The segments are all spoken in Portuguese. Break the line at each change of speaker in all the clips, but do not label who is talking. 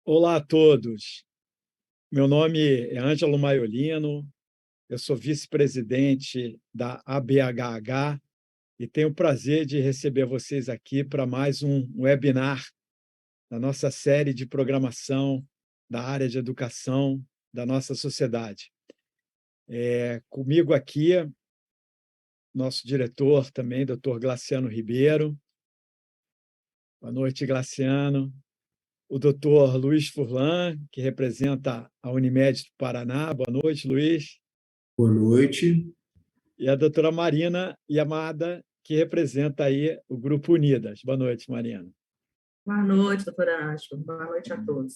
Olá a todos. Meu nome é Ângelo Maiolino, eu sou vice-presidente da ABHH e tenho o prazer de receber vocês aqui para mais um webinar da nossa série de programação da área de educação da nossa sociedade. Comigo aqui, nosso diretor também, Dr. Glaciano Ribeiro. Boa noite, Glaciano. O doutor Luiz Furlan, que representa a Unimed do Paraná. Boa noite, Luiz.
Boa noite.
E a doutora Marina Yamada, que representa aí o Grupo Unidas. Boa noite, Marina.
Boa noite, doutora Ângela. Boa noite a todos.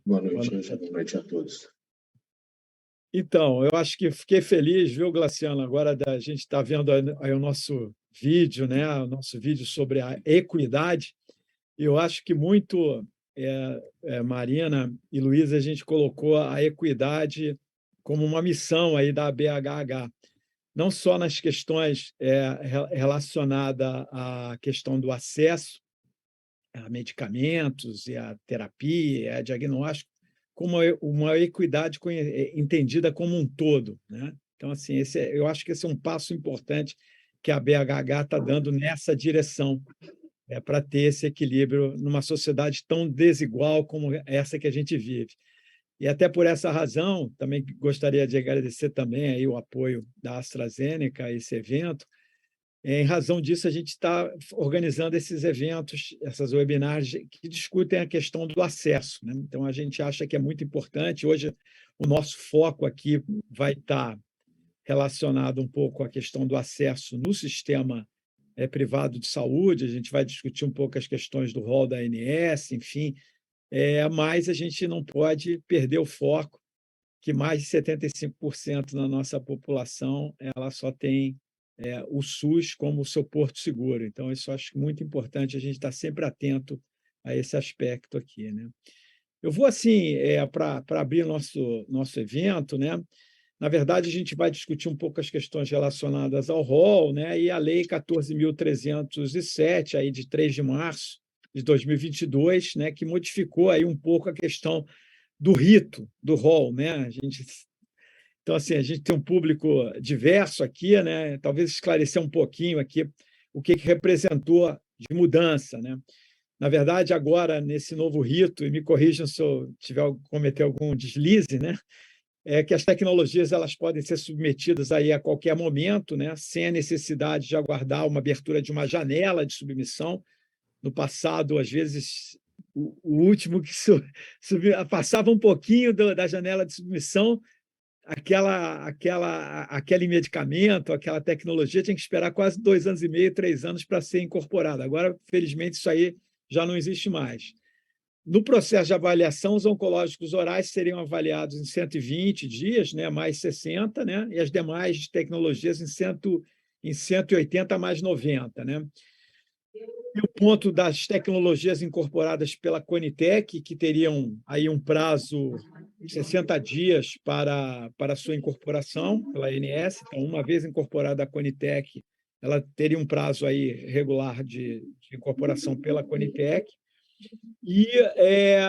Boa noite, Ângela. Boa noite a todos.
Então, eu acho que fiquei feliz, viu, Glaciano, agora da gente estar vendo aí o nosso vídeo, né? O nosso vídeo sobre a equidade. Eu acho que muito, Marina e Luísa, a gente colocou a equidade como uma missão aí da BHH, não só nas questões relacionadas à questão do acesso a medicamentos e a terapia, a diagnóstico, como uma equidade entendida como um todo, né? Então, assim, eu acho que esse é um passo importante que a BHH está dando nessa direção, para ter esse equilíbrio numa sociedade tão desigual como essa que a gente vive. E até por essa razão, também gostaria de agradecer também aí o apoio da AstraZeneca a esse evento. Em razão disso, a gente está organizando esses eventos, essas webinars que discutem a questão do acesso, né? Então, a gente acha que é muito importante. Hoje, o nosso foco aqui vai estar relacionado um pouco à questão do acesso no sistema privado de saúde. A gente vai discutir um pouco as questões do rol da ANS, enfim, mas a gente não pode perder o foco que mais de 75% da nossa população ela só tem o SUS como o seu porto seguro. Então, isso eu acho muito importante, a gente estar sempre atento a esse aspecto aqui, né? Eu vou, assim, para abrir nosso evento, né? Na verdade, a gente vai discutir um pouco as questões relacionadas ao rol, né? E a Lei 14.307, aí de 3 de março de 2022, né? Que modificou aí um pouco a questão do rito do rol, né? Então, assim, a gente tem um público diverso aqui, né? Talvez esclarecer um pouquinho aqui o que representou de mudança, né? Na verdade, agora, nesse novo rito, e me corrijam se eu cometer algum deslize, né? É que as tecnologias elas podem ser submetidas aí a qualquer momento, né? Sem a necessidade de aguardar uma abertura de uma janela de submissão. No passado, às vezes, o último que passava um pouquinho da janela de submissão, aquele medicamento, aquela tecnologia tinha que esperar quase 2 anos e meio, 3 anos para ser incorporada. Agora, felizmente, isso aí já não existe mais. No processo de avaliação, os oncológicos orais seriam avaliados em 120 dias, né, mais 60, né, e as demais tecnologias em 180 mais 90. Né? E o ponto das tecnologias incorporadas pela Conitec, que teriam aí um prazo de 60 dias para sua incorporação pela ANS. Então, uma vez incorporada a Conitec, ela teria um prazo aí regular de incorporação pela Conitec. E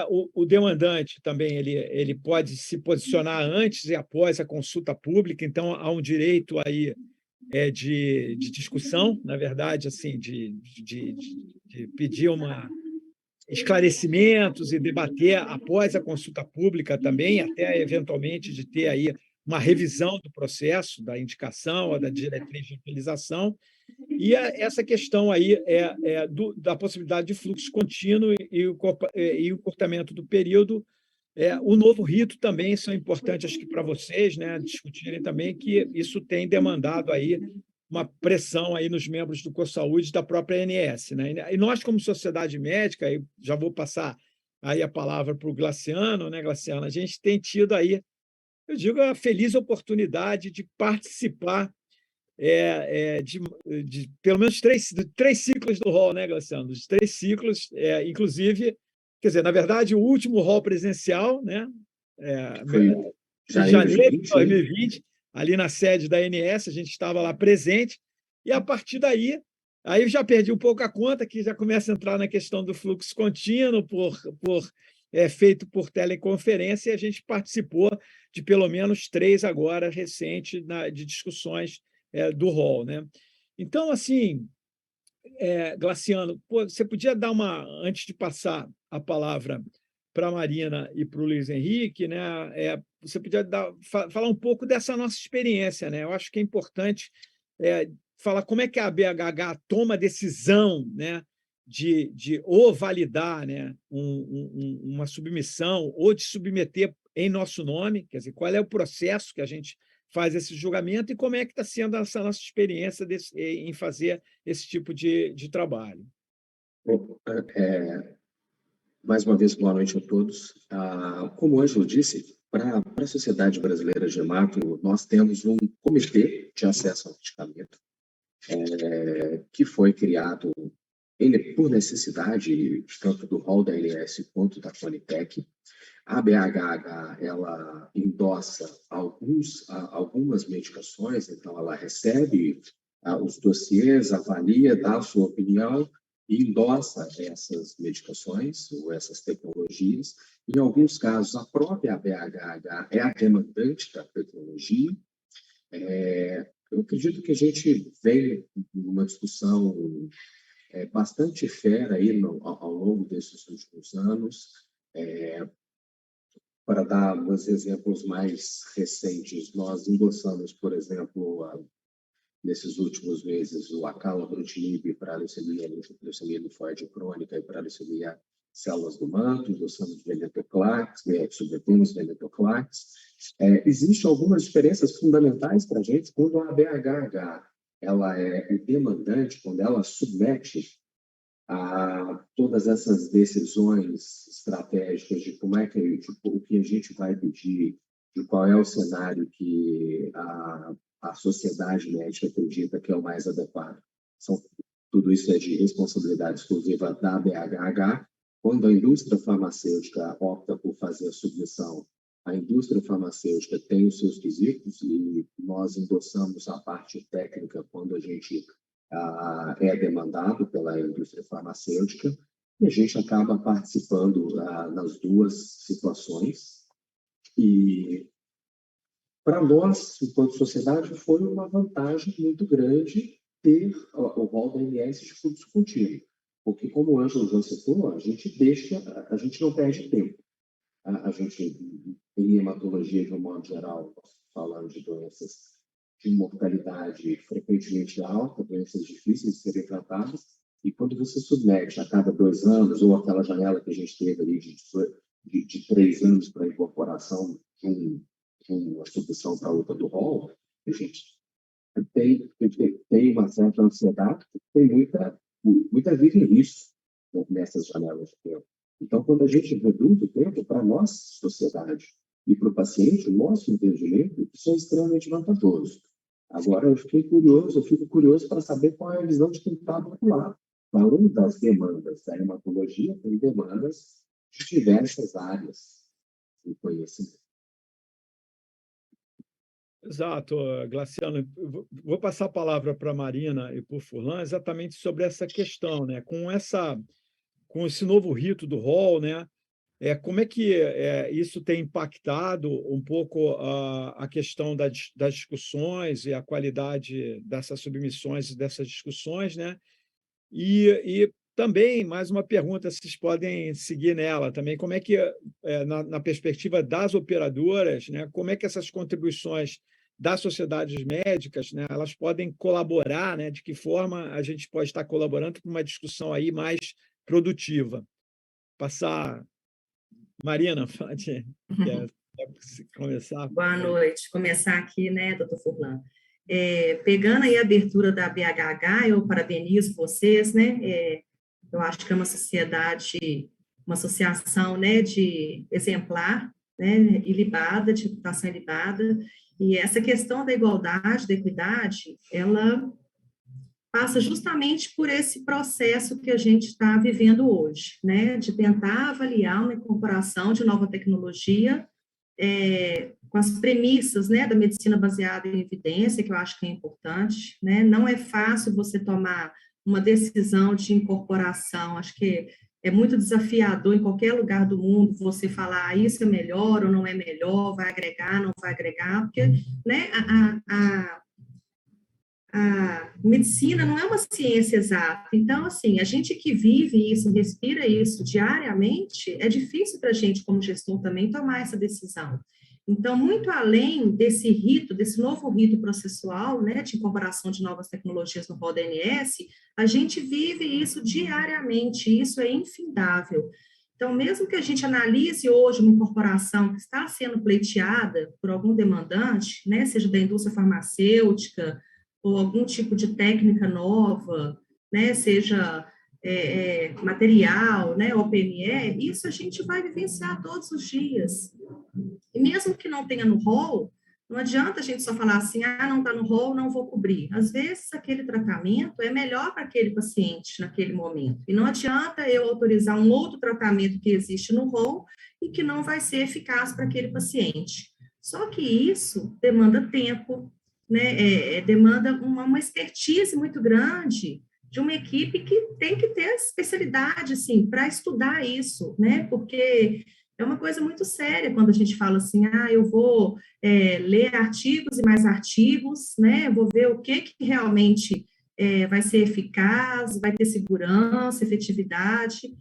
o demandante também ele pode se posicionar antes e após a consulta pública, então há um direito aí de discussão, na verdade, assim, de pedir esclarecimentos e debater após a consulta pública também, até eventualmente de ter aí uma revisão do processo, da indicação, da diretriz de utilização, e essa questão aí da possibilidade de fluxo contínuo e o encurtamento do período. O novo rito também, isso é importante, acho que para vocês, né, discutirem também, que isso tem demandado aí uma pressão aí nos membros do CoSaúde da própria ANS, né? E nós, como sociedade médica, aí já vou passar aí a palavra para o Glaciano, né, Glaciano? A gente tem tido aí, eu digo, a feliz oportunidade de participar de pelo menos três ciclos do rol, né, Glaciano? Dos 3 ciclos, inclusive, quer dizer, na verdade, o último rol presencial, né,
Foi
de janeiro de
2020,
2020, ali na sede da ANS, a gente estava lá presente, e a partir daí, aí eu já perdi um pouco a conta, que já começa a entrar na questão do fluxo contínuo, por feito por teleconferência, e a gente participou de pelo menos 3 agora, recentes, de discussões do hall, né? Então, assim, Glaciano, você podia dar antes de passar a palavra para a Marina e para o Luiz Henrique, né? Você podia falar um pouco dessa nossa experiência, né? Eu acho que é importante falar como é que a BHH toma a decisão, né, de ou validar, né, uma submissão ou de submeter em nosso nome, quer dizer, qual é o processo que a gente faz esse julgamento e como é que está sendo essa nossa experiência em fazer esse tipo de trabalho.
Bom, mais uma vez, boa noite a todos. Como o Ângelo disse, para a Sociedade Brasileira de Hemato, nós temos um comitê de acesso ao medicamento, que foi criado por necessidade, tanto do hall da ANS quanto da Conitec. A BHH, ela endossa algumas medicações, então ela recebe os dossiês, avalia, dá a sua opinião e endossa essas medicações ou essas tecnologias. Em alguns casos, a própria BHH é a demandante da tecnologia. Eu acredito que a gente vem numa discussão bastante fera aí ao longo desses últimos anos. Para dar uns exemplos mais recentes, nós endossamos, por exemplo, nesses últimos meses, o acalabrutinib para leucemia linfóide crônica e para leucemia células do manto, endossamos venetoclax, submetemos venetoclax. Existem algumas diferenças fundamentais para a gente quando a BHH ela é demandante, quando ela submete a todas essas decisões estratégicas de como é que o que a gente vai pedir, de qual é o cenário que a sociedade médica acredita que é o mais adequado. Tudo isso é de responsabilidade exclusiva da BHH. Quando a indústria farmacêutica opta por fazer a submissão, a indústria farmacêutica tem os seus quesitos e nós endossamos a parte técnica quando a gente é demandado pela indústria farmacêutica e a gente acaba participando nas duas situações. E para nós, enquanto sociedade, foi uma vantagem muito grande ter o rol da ANS de fluxo contínuo, porque, como o Ângelo já citou, a gente não perde tempo. A gente, em hematologia, de um modo geral, falando de doenças de mortalidade frequentemente alta, doenças difíceis de serem tratadas, e quando você submete a cada 2 anos, ou aquela janela que a gente teve ali de 3 anos para a incorporação de uma submissão para outra do rol, a gente tem uma certa ansiedade, tem muita vida em risco nessas janelas de tempo. Então, quando a gente reduz o tempo para a nossa sociedade e para o paciente, o nosso entendimento, isso é extremamente vantajoso. Agora, eu fico curioso para saber qual é a visão de quem está do outro lado. Além das demandas da hematologia, tem demandas de diversas áreas de conhecimento.
Exato, Glaciano. Vou passar a palavra para a Marina e para o Furlan exatamente sobre essa questão, né? Com esse novo rito do hall, né? Como é que isso tem impactado um pouco a questão das discussões e a qualidade dessas submissões e dessas discussões, né? E também, mais uma pergunta, vocês podem seguir nela também, como é que, na perspectiva das operadoras, né, como é que essas contribuições das sociedades médicas, né, elas podem colaborar, né, de que forma a gente pode estar colaborando para uma discussão aí mais produtiva. Passar... Marina, pode começar?
Boa noite. Começar aqui, né, doutor Furlan? Pegando aí a abertura da BHH, eu parabenizo vocês, né? Eu acho que é uma sociedade, uma associação, né, de exemplar, né, ilibada, de reputação ilibada, e essa questão da igualdade, da equidade, ela passa justamente por esse processo que a gente está vivendo hoje, né, de tentar avaliar uma incorporação de nova tecnologia com as premissas, né, da medicina baseada em evidência, que eu acho que é importante, né, não é fácil você tomar uma decisão de incorporação, acho que é muito desafiador em qualquer lugar do mundo você falar isso é melhor ou não é melhor, vai agregar, não vai agregar, porque, né, a medicina não é uma ciência exata. Então, assim, a gente que vive isso, respira isso diariamente, é difícil para a gente, como gestor, também tomar essa decisão. Então, muito além desse rito, desse novo rito processual, né, de incorporação de novas tecnologias no RODNS, a gente vive isso diariamente, isso é infindável. Então, mesmo que a gente analise hoje uma incorporação que está sendo pleiteada por algum demandante, né, seja da indústria farmacêutica, ou algum tipo de técnica nova, né, seja material, né, ou PME, isso a gente vai vivenciar todos os dias. E mesmo que não tenha no rol, não adianta a gente só falar assim, não está no rol, não vou cobrir. Às vezes, aquele tratamento é melhor para aquele paciente naquele momento. E não adianta eu autorizar um outro tratamento que existe no rol e que não vai ser eficaz para aquele paciente. Só que isso demanda tempo, né? Demanda uma expertise muito grande de uma equipe que tem que ter especialidade, assim, para estudar isso, né? Porque é uma coisa muito séria quando a gente fala assim, eu vou ler artigos e mais artigos, né? Vou ver o que realmente vai ser eficaz, vai ter segurança, efetividade.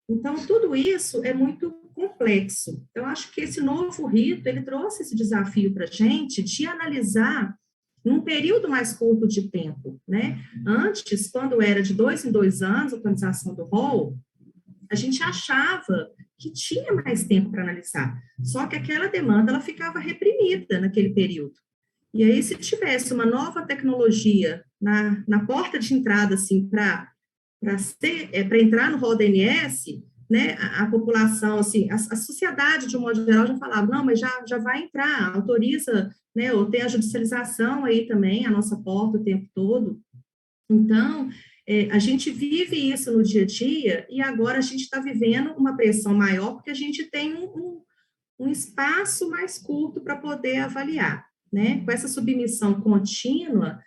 Então, tudo isso é muito complexo. Eu acho que esse novo rito, ele trouxe esse desafio para a gente de analisar num período mais curto de tempo, né? Antes, quando era de 2 em 2 anos, a atualização do rol, a gente achava que tinha mais tempo para analisar, só que aquela demanda, ela ficava reprimida naquele período. E aí, se tivesse uma nova tecnologia na porta de entrada, assim, para entrar no RODNS, né, a população, assim, a sociedade, de um modo geral, já falava, não, mas já vai entrar, autoriza, né, ou tem a judicialização aí também, a nossa porta o tempo todo. Então, a gente vive isso no dia a dia e agora a gente está vivendo uma pressão maior porque a gente tem um espaço mais curto para poder avaliar, né? Com essa submissão contínua,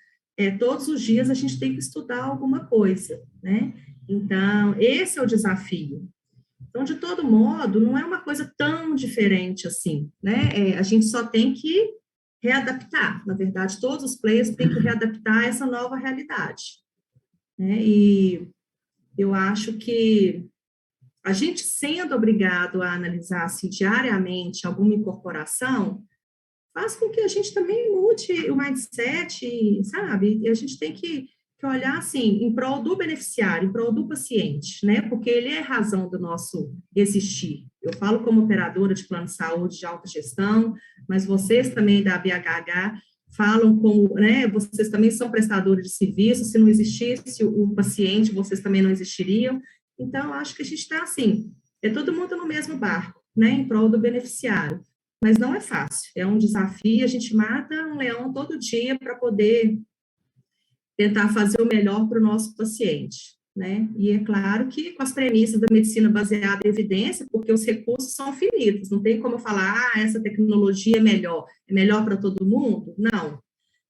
todos os dias a gente tem que estudar alguma coisa, né? Então, esse é o desafio. Então, de todo modo, não é uma coisa tão diferente assim, né? A gente só tem que readaptar. Na verdade, todos os players têm que readaptar a essa nova realidade, né? E eu acho que a gente sendo obrigado a analisar assim, diariamente alguma incorporação, faz com que a gente também mude o mindset, sabe? E a gente tem que olhar assim, em prol do beneficiário, em prol do paciente, né? Porque ele é a razão do nosso existir. Eu falo como operadora de plano de saúde de alta gestão, mas vocês também da BHH falam como, né? Vocês também são prestadores de serviço, se não existisse o paciente, vocês também não existiriam. Então, acho que a gente está assim, todo mundo no mesmo barco, né? Em prol do beneficiário. Mas não é fácil, é um desafio, a gente mata um leão todo dia para poder tentar fazer o melhor para o nosso paciente, né? E é claro que com as premissas da medicina baseada em evidência, porque os recursos são finitos, não tem como falar, essa tecnologia é melhor para todo mundo? Não,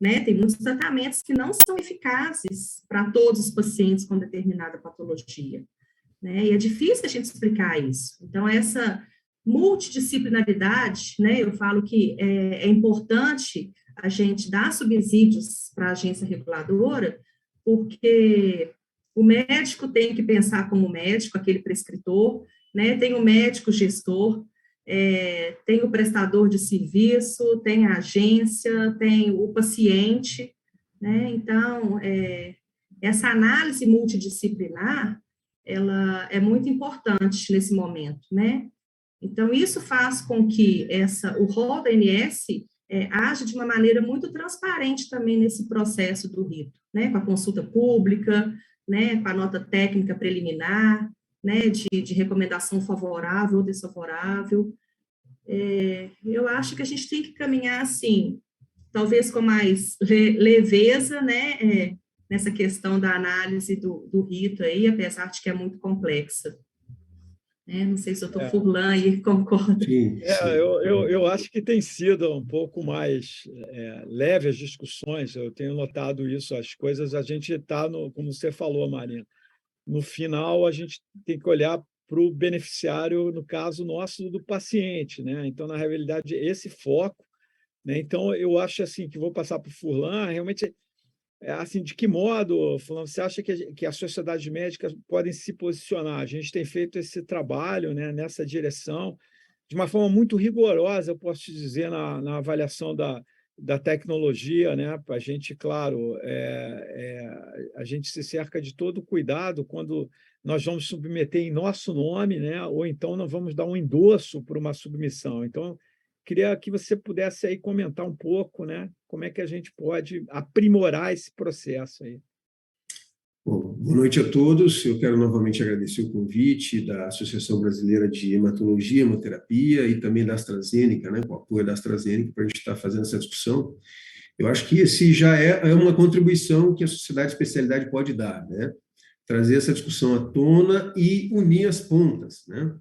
né? Tem muitos tratamentos que não são eficazes para todos os pacientes com determinada patologia, né? E é difícil a gente explicar isso. Então, essa multidisciplinaridade, né? Eu falo que é importante a gente dar subsídios para a agência reguladora, porque o médico tem que pensar como médico, aquele prescritor, né? Tem o médico gestor, tem o prestador de serviço, tem a agência, tem o paciente, né? Então, essa análise multidisciplinar, ela é muito importante nesse momento, né? Então, isso faz com que o RODNS age de uma maneira muito transparente também nesse processo do rito, né? Com a consulta pública, né? Com a nota técnica preliminar, né? De recomendação favorável ou desfavorável. Eu acho que a gente tem que caminhar, assim, talvez com mais leveza, né? Nessa questão da análise do rito aí, apesar de que é muito complexa. Não sei se o doutor Furlan aí concorda.
Sim, sim.
Eu acho que tem sido um pouco mais leve as discussões, eu tenho notado isso, as coisas, a gente está, como você falou, Marina, no final a gente tem que olhar para o beneficiário, no caso nosso, do paciente, né? Então, na realidade, esse foco, né? Então, eu acho assim que vou passar para o Furlan, realmente, assim, de que modo, Furlan, você acha que as sociedades médicas podem se posicionar? A gente tem feito esse trabalho, né, nessa direção, de uma forma muito rigorosa, eu posso te dizer, na avaliação da tecnologia, né? A gente, claro, a gente se cerca de todo cuidado quando nós vamos submeter em nosso nome, né? Ou então nós vamos dar um endosso por uma submissão. Então, queria que você pudesse aí comentar um pouco, né? Como é que a gente pode aprimorar esse processo aí.
Bom, boa noite a todos. Eu quero novamente agradecer o convite da Associação Brasileira de Hematologia e Hemoterapia e também da AstraZeneca, né, com o apoio da AstraZeneca, para a gente estar fazendo essa discussão. Eu acho que esse já é uma contribuição que a sociedade de especialidade pode dar, né? Trazer essa discussão à tona e unir as pontas, né?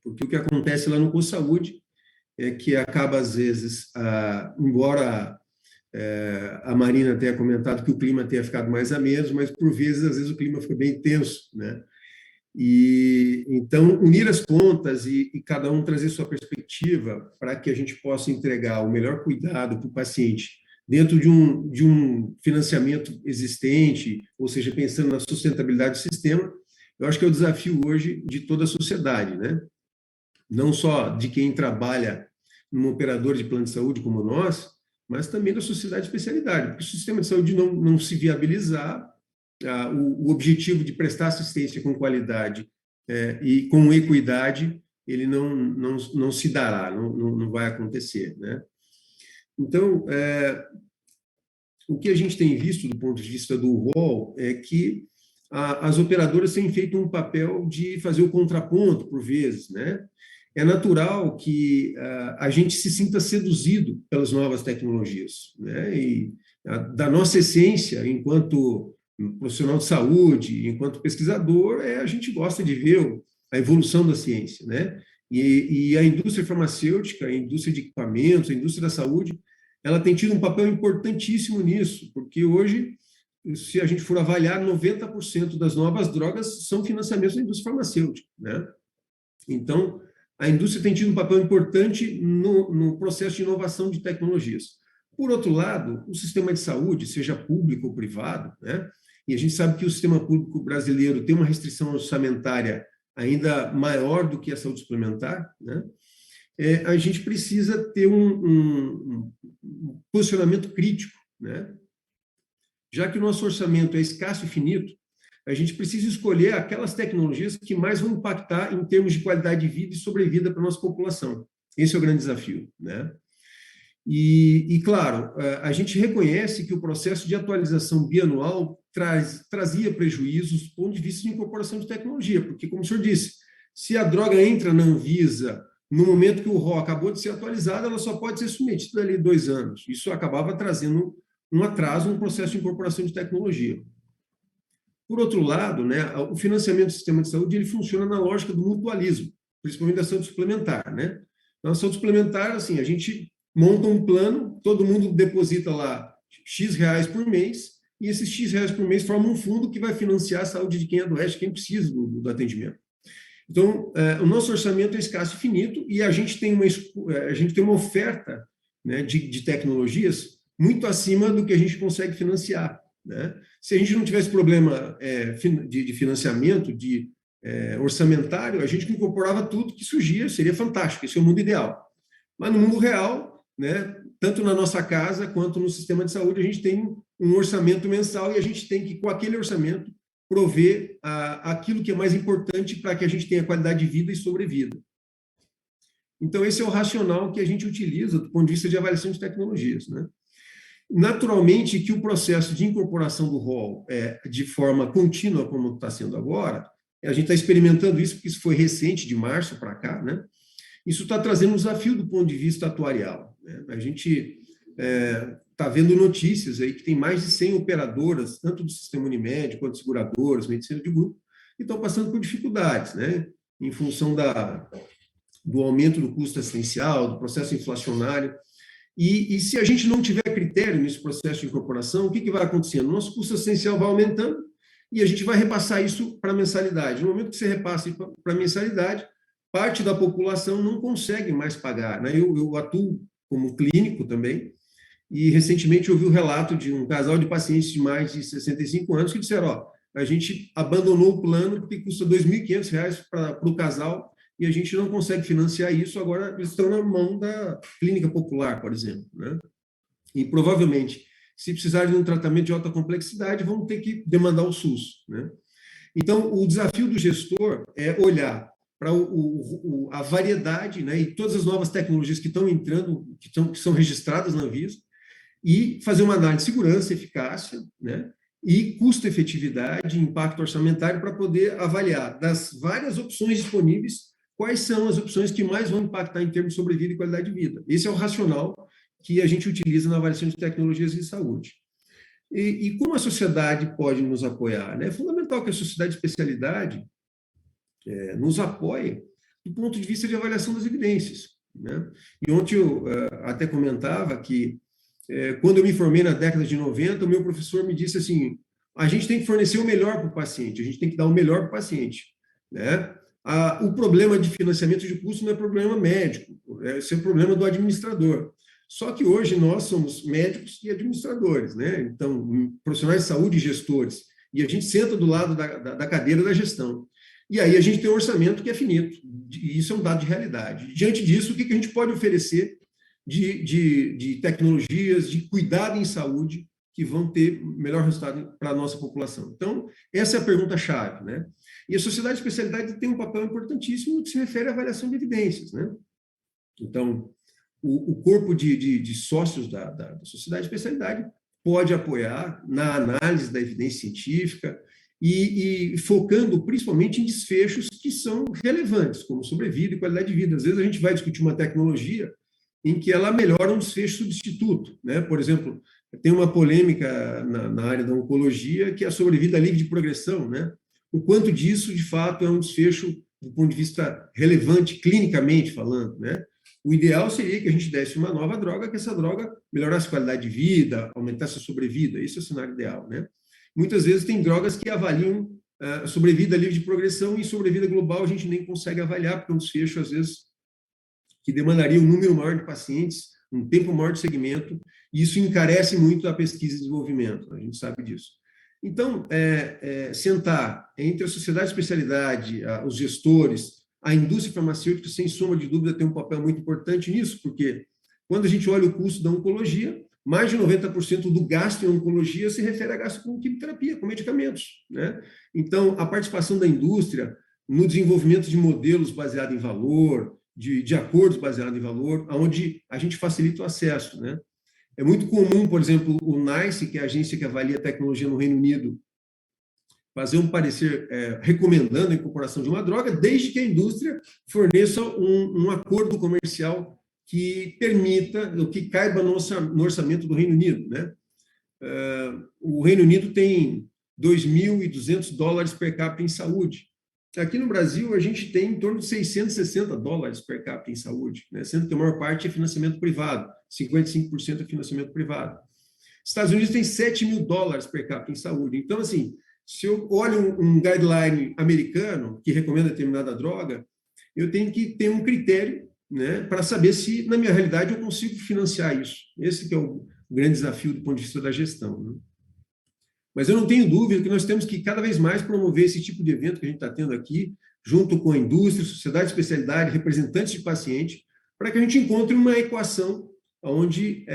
Porque o que acontece lá no CoSaúde é que acaba, às vezes, embora a Marina tenha comentado que o clima tenha ficado mais ameno, mas, por vezes, às vezes o clima fica bem tenso, né? E, então, unir as pontas e cada um trazer sua perspectiva para que a gente possa entregar o melhor cuidado para o paciente dentro de um financiamento existente, ou seja, pensando na sustentabilidade do sistema, eu acho que é o desafio hoje de toda a sociedade, né? Não só de quem trabalha num operador de plano de saúde como nós, mas também da sociedade de especialidade, porque se o sistema de saúde não se viabilizar, o objetivo de prestar assistência com qualidade e com equidade, ele não se dará, não vai acontecer, né? Então, o que a gente tem visto do ponto de vista do rol é que as operadoras têm feito um papel de fazer o contraponto, por vezes, né? É natural que a gente se sinta seduzido pelas novas tecnologias, né? E da nossa essência, enquanto profissional de saúde, enquanto pesquisador, a gente gosta de ver a evolução da ciência, né? E a indústria farmacêutica, a indústria de equipamentos, a indústria da saúde, ela tem tido um papel importantíssimo nisso, porque hoje, se a gente for avaliar, 90% das novas drogas são financiamentos da indústria farmacêutica, né? Então, a indústria tem tido um papel importante no processo de inovação de tecnologias. Por outro lado, o sistema de saúde, seja público ou privado, né? E a gente sabe que o sistema público brasileiro tem uma restrição orçamentária ainda maior do que a saúde suplementar, né? A gente precisa ter um posicionamento crítico, né? Já que o nosso orçamento é escasso e finito, a gente precisa escolher aquelas tecnologias que mais vão impactar em termos de qualidade de vida e sobrevida para a nossa população. Esse é o grande desafio, né? E claro, a gente reconhece que o processo de atualização bianual trazia prejuízos do ponto de vista de incorporação de tecnologia, porque, como o senhor disse, se a droga entra na Anvisa no momento que o RO acabou de ser atualizado, ela só pode ser submetida ali 2 anos. Isso acabava trazendo um atraso no processo de incorporação de tecnologia. Por outro lado, né, o financiamento do sistema de saúde ele funciona na lógica do mutualismo, principalmente da saúde suplementar, né? Na saúde suplementar, assim, a gente monta um plano, todo mundo deposita lá X reais por mês, e esses X reais por mês formam um fundo que vai financiar a saúde de quem adoece, quem precisa do atendimento. Então, o nosso orçamento é escasso e finito, e a gente tem uma oferta, né, de tecnologias muito acima do que a gente consegue financiar, né? Se a gente não tivesse problema de financiamento, orçamentário, a gente incorporava tudo que surgia, seria fantástico, esse é o mundo ideal. Mas no mundo real, né, tanto na nossa casa quanto no sistema de saúde, a gente tem um orçamento mensal e a gente tem que, com aquele orçamento, prover aquilo que é mais importante para que a gente tenha qualidade de vida e sobrevida. Então, esse é o racional que a gente utiliza do ponto de vista de avaliação de tecnologias, né? Naturalmente que o processo de incorporação do rol de forma contínua, como está sendo agora, a gente está experimentando isso, porque isso foi recente, de março para cá, né? Isso está trazendo um desafio do ponto de vista atuarial, né? A gente está vendo notícias aí que tem mais de 100 operadoras, tanto do sistema Unimed, quanto seguradoras, medicina de grupo, que estão passando por dificuldades, né? Em função do aumento do custo assistencial, do processo inflacionário. E se a gente não tiver critério nesse processo de incorporação, o que vai acontecendo? O nosso custo assistencial vai aumentando e a gente vai repassar isso para a mensalidade. No momento que você repassa para a mensalidade, parte da população não consegue mais pagar, né? Eu atuo como clínico também, e recentemente eu vi o relato de um casal de pacientes de mais de 65 anos que disseram, ó, a gente abandonou o plano porque custa R$ 2.500 para o casal e a gente não consegue financiar isso, agora eles estão na mão da clínica popular, por exemplo, né? E provavelmente, se precisarem de um tratamento de alta complexidade, vão ter que demandar o SUS, né? Então, o desafio do gestor é olhar para a variedade, né, e todas as novas tecnologias que estão entrando, que são registradas na Anvisa, e fazer uma análise de segurança, eficácia, né, e custo-efetividade, impacto orçamentário, para poder avaliar das várias opções disponíveis quais são as opções que mais vão impactar em termos de sobrevida e qualidade de vida. Esse é o racional que a gente utiliza na avaliação de tecnologias em saúde. E como a sociedade pode nos apoiar, né? É fundamental que a sociedade de especialidade nos apoie do ponto de vista de avaliação das evidências, né? E ontem eu até comentava que, quando eu me formei na década de 90, o meu professor me disse assim, a gente tem que fornecer o melhor para o paciente, a gente tem que dar o melhor para o paciente, né? O problema de financiamento de custo não é problema médico, esse é o problema do administrador. Só que hoje nós somos médicos e administradores, né? Então, profissionais de saúde e gestores, e a gente senta do lado da cadeira da gestão. E aí a gente tem um orçamento que é finito, e isso é um dado de realidade. Diante disso, o que a gente pode oferecer de tecnologias, de cuidado em saúde, que vão ter melhor resultado para a nossa população? Então, essa é a pergunta-chave, né? E a sociedade de especialidade tem um papel importantíssimo no que se refere à avaliação de evidências, né? Então, o corpo de sócios da sociedade de especialidade pode apoiar na análise da evidência científica e focando principalmente em desfechos que são relevantes, como sobrevida e qualidade de vida. Às vezes a gente vai discutir uma tecnologia em que ela melhora um desfecho substituto, né? Por exemplo, tem uma polêmica na área da oncologia que é a sobrevida livre de progressão, né? O quanto disso, de fato, é um desfecho do ponto de vista relevante, clinicamente falando, né? O ideal seria que a gente desse uma nova droga, que essa droga melhorasse a qualidade de vida, aumentasse a sobrevida. Esse é o cenário ideal, né? Muitas vezes tem drogas que avaliam sobrevida livre de progressão e sobrevida global a gente nem consegue avaliar, porque é um desfecho, às vezes, que demandaria um número maior de pacientes, um tempo maior de segmento, e isso encarece muito a pesquisa e desenvolvimento, a gente sabe disso. Então, sentar entre a sociedade de especialidade, os gestores, a indústria farmacêutica, sem sombra de dúvida, tem um papel muito importante nisso, porque quando a gente olha o custo da oncologia, mais de 90% do gasto em oncologia se refere a gasto com quimioterapia, com medicamentos, né? Então, a participação da indústria no desenvolvimento de modelos baseados em valor, de acordos baseados em valor, onde a gente facilita o acesso, né? É muito comum, por exemplo, o NICE, que é a agência que avalia a tecnologia no Reino Unido, fazer um parecer recomendando a incorporação de uma droga, desde que a indústria forneça um acordo comercial que permita, o que caiba no orçamento do Reino Unido, né? O Reino Unido tem $2.200 per capita em saúde. Aqui no Brasil, a gente tem em torno de $660 per capita em saúde, né? Sendo que a maior parte é financiamento privado, 55% é financiamento privado. Estados Unidos tem $7.000 per capita em saúde. Então, assim, se eu olho um guideline americano que recomenda determinada droga, eu tenho que ter um critério, né, para saber se, na minha realidade, eu consigo financiar isso. Esse que é o grande desafio do ponto de vista da gestão, né? Mas eu não tenho dúvida que nós temos que cada vez mais promover esse tipo de evento que a gente está tendo aqui, junto com a indústria, sociedade de especialidade, representantes de paciente, para que a gente encontre uma equação onde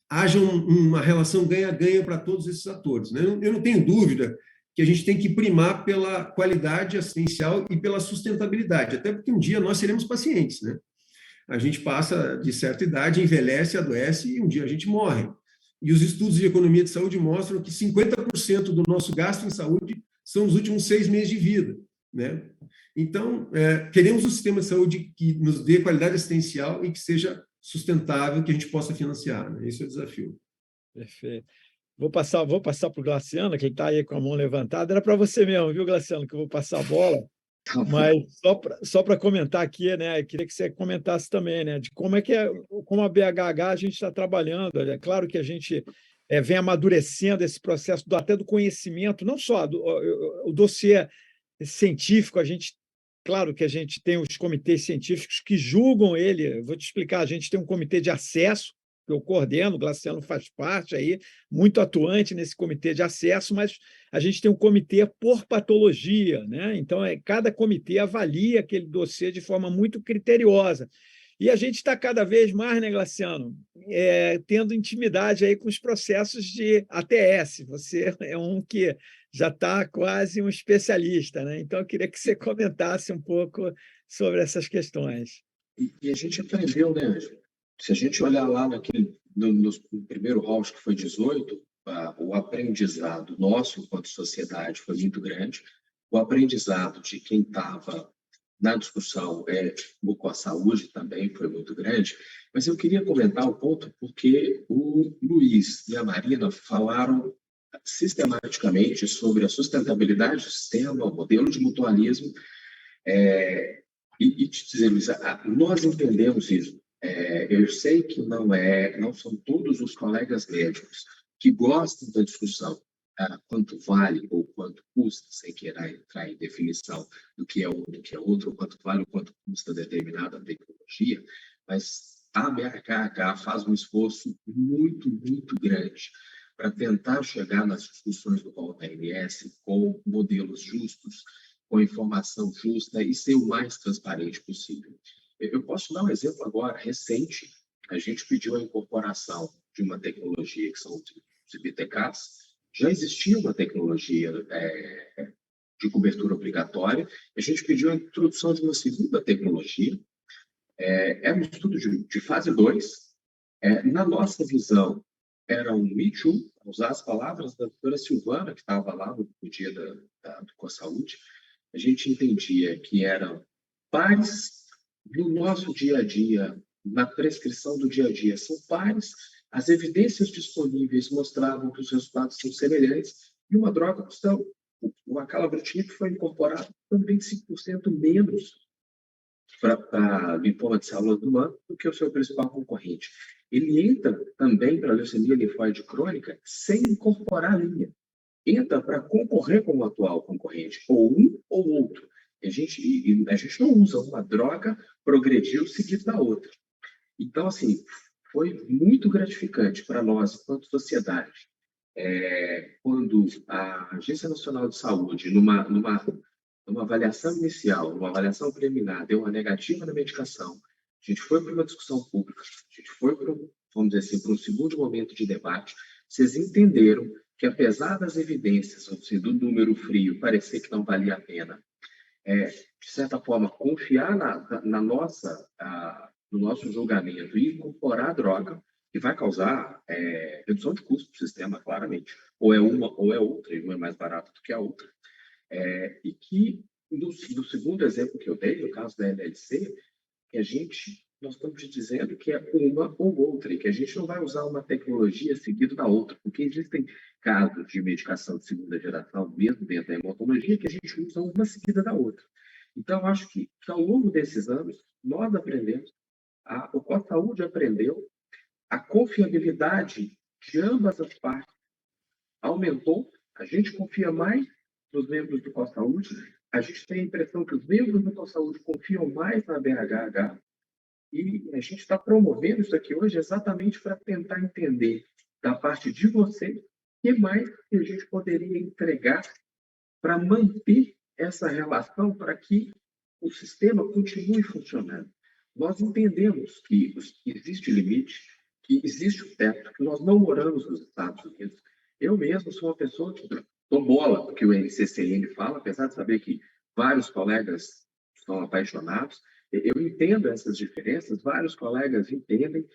haja uma relação ganha-ganha para todos esses atores, né? Eu não tenho dúvida que a gente tem que primar pela qualidade assistencial e pela sustentabilidade, até porque um dia nós seremos pacientes, né? A gente passa de certa idade, envelhece, adoece e um dia a gente morre. E os estudos de economia de saúde mostram que 50% do nosso gasto em saúde são nos últimos 6 meses de vida, né? Então, queremos um sistema de saúde que nos dê qualidade assistencial e que seja sustentável, que a gente possa financiar, né? Esse é o desafio.
Perfeito. Vou passar para o Glaciano, que ele está aí com a mão levantada. Era para você mesmo, viu, Glaciano, que eu vou passar a bola. Mas só para comentar aqui, né? Eu queria que você comentasse também, né? De como a BHH a gente está trabalhando. É claro que a gente vem amadurecendo esse processo até do conhecimento, não só o dossiê científico, claro que a gente tem os comitês científicos que julgam ele, eu vou te explicar, a gente tem um comitê de acesso, que eu coordeno, o Glaciano faz parte aí, muito atuante nesse comitê de acesso, mas a gente tem um comitê por patologia, né? Então, cada comitê avalia aquele dossiê de forma muito criteriosa. E a gente está cada vez mais, né, Glaciano, tendo intimidade aí com os processos de ATS. Você é um que já está quase um especialista, né? Então, eu queria que você comentasse um pouco sobre essas questões.
E a gente aprendeu, né, Ângelo? Se a gente olhar lá no primeiro round, que foi 18, o aprendizado nosso, enquanto sociedade, foi muito grande. O aprendizado de quem estava na discussão com a saúde também foi muito grande. Mas eu queria comentar um ponto, porque o Luiz e a Marina falaram sistematicamente sobre a sustentabilidade do sistema, o modelo de mutualismo, e te dizer, Luiz, nós entendemos isso. Eu sei que não são todos os colegas médicos que gostam da discussão quanto vale ou quanto custa, sem querer entrar em definição do que é um, do que é outro, ou quanto vale ou quanto custa determinada tecnologia, mas a BRKH faz um esforço muito, muito grande para tentar chegar nas discussões do OMS com modelos justos, com informação justa e ser o mais transparente possível. Eu posso dar um exemplo agora, recente. A gente pediu a incorporação de uma tecnologia que são os IPTKs. Já existia uma tecnologia de cobertura obrigatória. A gente pediu a introdução de uma segunda tecnologia. É um estudo de fase 2. Na nossa visão, era um Me Too, usar as palavras da doutora Silvana, que estava lá no dia do CoSaúde. A gente entendia que eram pares no nosso dia a dia, na prescrição do dia a dia, são pares. As evidências disponíveis mostravam que os resultados são semelhantes, e uma droga custa, o acalabrutinib foi incorporado com 25% menos para linfoma de célula do humano do que o seu principal concorrente. Ele entra também para a leucemia linfóide crônica sem incorporar a linha. Entra para concorrer com o atual concorrente, ou um ou outro. A gente não usa uma droga progrediu seguido da outra. Então, assim, foi muito gratificante para nós, enquanto sociedade, quando a Agência Nacional de Saúde, numa avaliação inicial, numa avaliação preliminar, deu uma negativa na medicação, a gente foi para uma discussão pública, a gente foi para, vamos dizer assim, para um segundo momento de debate. Vocês entenderam que, apesar das evidências, ou seja, do número frio, parecer que não valia a pena, de certa forma, confiar no nosso julgamento e incorporar a droga, que vai causar redução de custo do sistema, claramente. Ou é uma ou é outra, e uma é mais barata do que a outra. E que, no segundo exemplo que eu dei, no caso da MLC, nós estamos dizendo que é uma ou outra, e que a gente não vai usar uma tecnologia seguida da outra, porque existem casos de medicação de segunda geração, mesmo dentro da hematologia, que a gente usa uma seguida da outra. Então, acho que ao longo desses anos, nós aprendemos, o CoSaúde aprendeu, a confiabilidade de ambas as partes aumentou, a gente confia mais nos membros do CoSaúde, a gente tem a impressão que os membros do CoSaúde confiam mais na BRHH, e a gente está promovendo isso aqui hoje exatamente para tentar entender da parte de vocês o que mais que a gente poderia entregar para manter essa relação, para que o sistema continue funcionando. Nós entendemos que existe limite, que existe o teto, que nós não moramos nos Estados Unidos. Eu mesmo sou uma pessoa que dou bola porque o NCCN fala, apesar de saber que vários colegas estão apaixonados. Eu entendo essas diferenças, vários colegas entendem,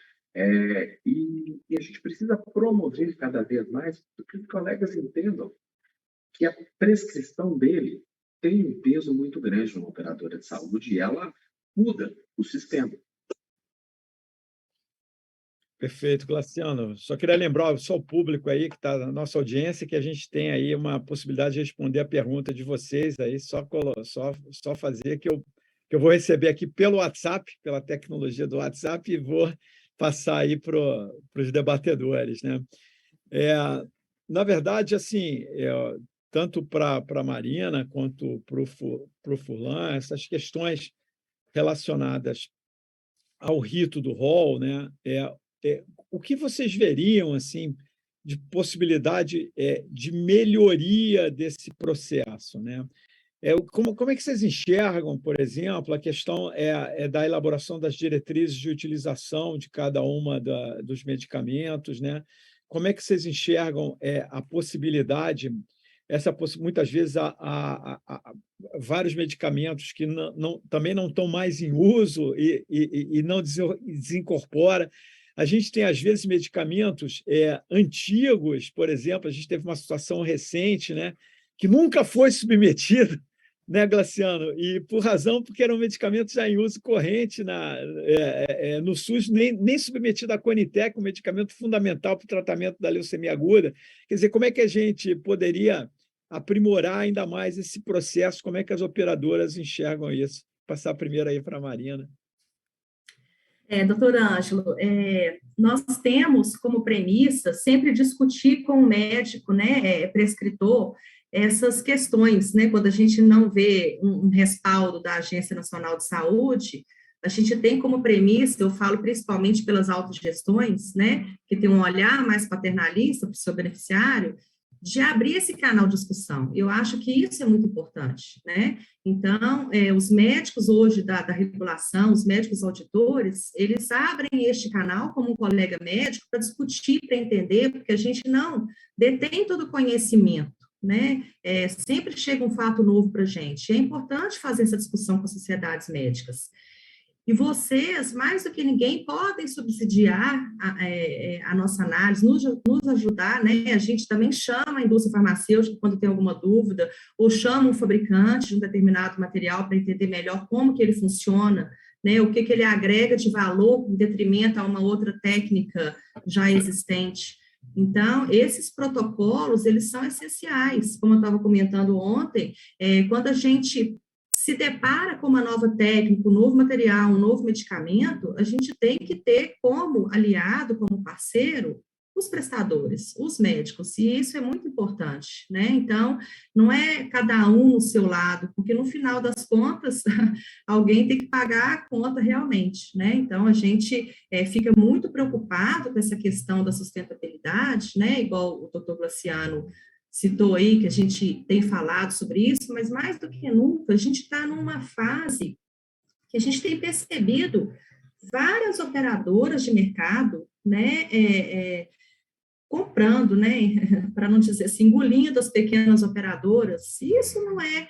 e a gente precisa promover cada vez mais que os colegas entendam que a prescrição dele tem um peso muito grande numa operadora de saúde e ela muda o sistema.
Perfeito, Glaciano. Só queria lembrar só o público aí que está na nossa audiência que a gente tem aí uma possibilidade de responder a pergunta de vocês aí, só fazer que eu vou receber aqui pelo WhatsApp, pela tecnologia do WhatsApp, e vou passar aí para os debatedores, né? É, na verdade, assim, tanto para a Marina quanto para o Furlan, essas questões relacionadas ao rito do rol, né? O que vocês veriam assim de possibilidade de melhoria desse processo, né? Como é que vocês enxergam, por exemplo, a questão da elaboração das diretrizes de utilização de cada uma dos medicamentos, né? Como é que vocês enxergam a possibilidade, muitas vezes há vários medicamentos que também não estão mais em uso e não desincorpora. A gente tem, às vezes, medicamentos antigos, por exemplo, a gente teve uma situação recente, né, que nunca foi submetido, né, Glaciano? E porque eram medicamentos já em uso corrente no SUS, nem submetido à Conitec, um medicamento fundamental para o tratamento da leucemia aguda. Quer dizer, como é que a gente poderia aprimorar ainda mais esse processo? Como é que as operadoras enxergam isso? Vou passar primeiro aí para a Marina.
Doutor Ângelo, nós temos como premissa sempre discutir com o médico, né, prescritor, essas questões, né, quando a gente não vê um respaldo da Agência Nacional de Saúde, a gente tem como premissa, eu falo principalmente pelas autogestões, né, que tem um olhar mais paternalista para o seu beneficiário, de abrir esse canal de discussão. Eu acho que isso é muito importante, né? Então, os médicos hoje da regulação, os médicos auditores, eles abrem este canal como um colega médico para discutir, para entender, porque a gente não detém todo o conhecimento, né? Sempre chega um fato novo para a gente. É importante fazer essa discussão com as sociedades médicas. E vocês, mais do que ninguém, podem subsidiar a nossa análise, nos ajudar, né? A gente também chama a indústria farmacêutica quando tem alguma dúvida, ou chama um fabricante de um determinado material para entender melhor como que ele funciona, né? O que ele agrega de valor em detrimento a uma outra técnica já existente. Então, esses protocolos, eles são essenciais. Como eu estava comentando ontem, quando a gente se depara com uma nova técnica, um novo material, um novo medicamento, a gente tem que ter como aliado, como parceiro, os prestadores, os médicos, e isso é muito importante, né? Então, não é cada um no seu lado, porque no final das contas, alguém tem que pagar a conta realmente, né? Então, a gente fica muito preocupado com essa questão da sustentabilidade, né? Igual o doutor Glaciano citou aí, que a gente tem falado sobre isso, mas mais do que nunca, a gente está numa fase que a gente tem percebido várias operadoras de mercado, né, comprando, né, para não dizer assim, engolindo as pequenas operadoras, e isso não é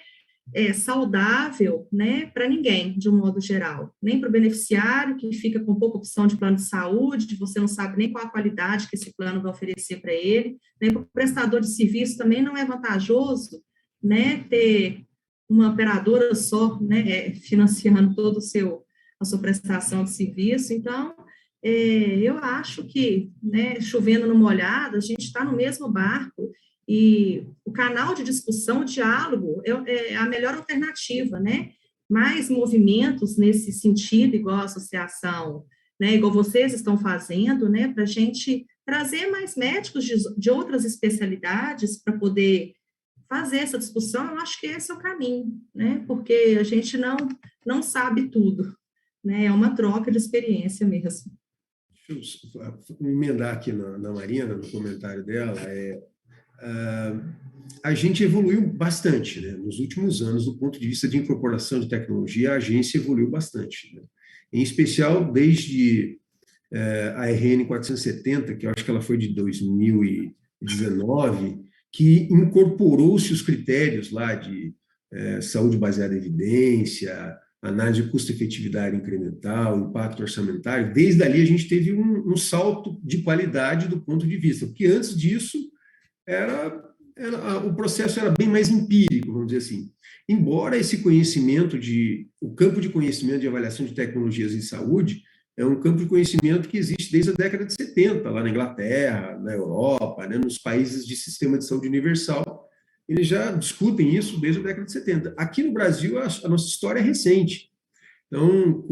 saudável, né, para ninguém, de um modo geral, nem para o beneficiário, que fica com pouca opção de plano de saúde, você não sabe nem qual a qualidade que esse plano vai oferecer para ele, nem para o prestador de serviço também não é vantajoso, né, ter uma operadora só, né, financiando todo a sua prestação de serviço. Então, eu acho que, né, chovendo no molhado, a gente está no mesmo barco. E o canal de discussão, o diálogo, é a melhor alternativa, né? Mais movimentos nesse sentido, igual a associação, né? Igual vocês estão fazendo, né? Para a gente trazer mais médicos de outras especialidades para poder fazer essa discussão. Eu acho que esse é o caminho, né? Porque a gente não sabe tudo, né? É uma troca de experiência mesmo.
Deixa eu emendar aqui na Marina, no comentário dela, a gente evoluiu bastante, né? Nos últimos anos, do ponto de vista de incorporação de tecnologia, a agência evoluiu bastante, né? Em especial desde a RN 470, que eu acho que ela foi de 2019, que incorporou-se os critérios lá de saúde baseada em evidência, análise de custo-efetividade incremental, impacto orçamentário. Desde ali a gente teve um salto de qualidade do ponto de vista, porque antes disso o processo era bem mais empírico, vamos dizer assim. Embora esse conhecimento o campo de conhecimento de avaliação de tecnologias em saúde é um campo de conhecimento que existe desde a década de 70, lá na Inglaterra, na Europa, né, nos países de sistema de saúde universal, eles já discutem isso desde a década de 70. Aqui no Brasil, a nossa história é recente. Então,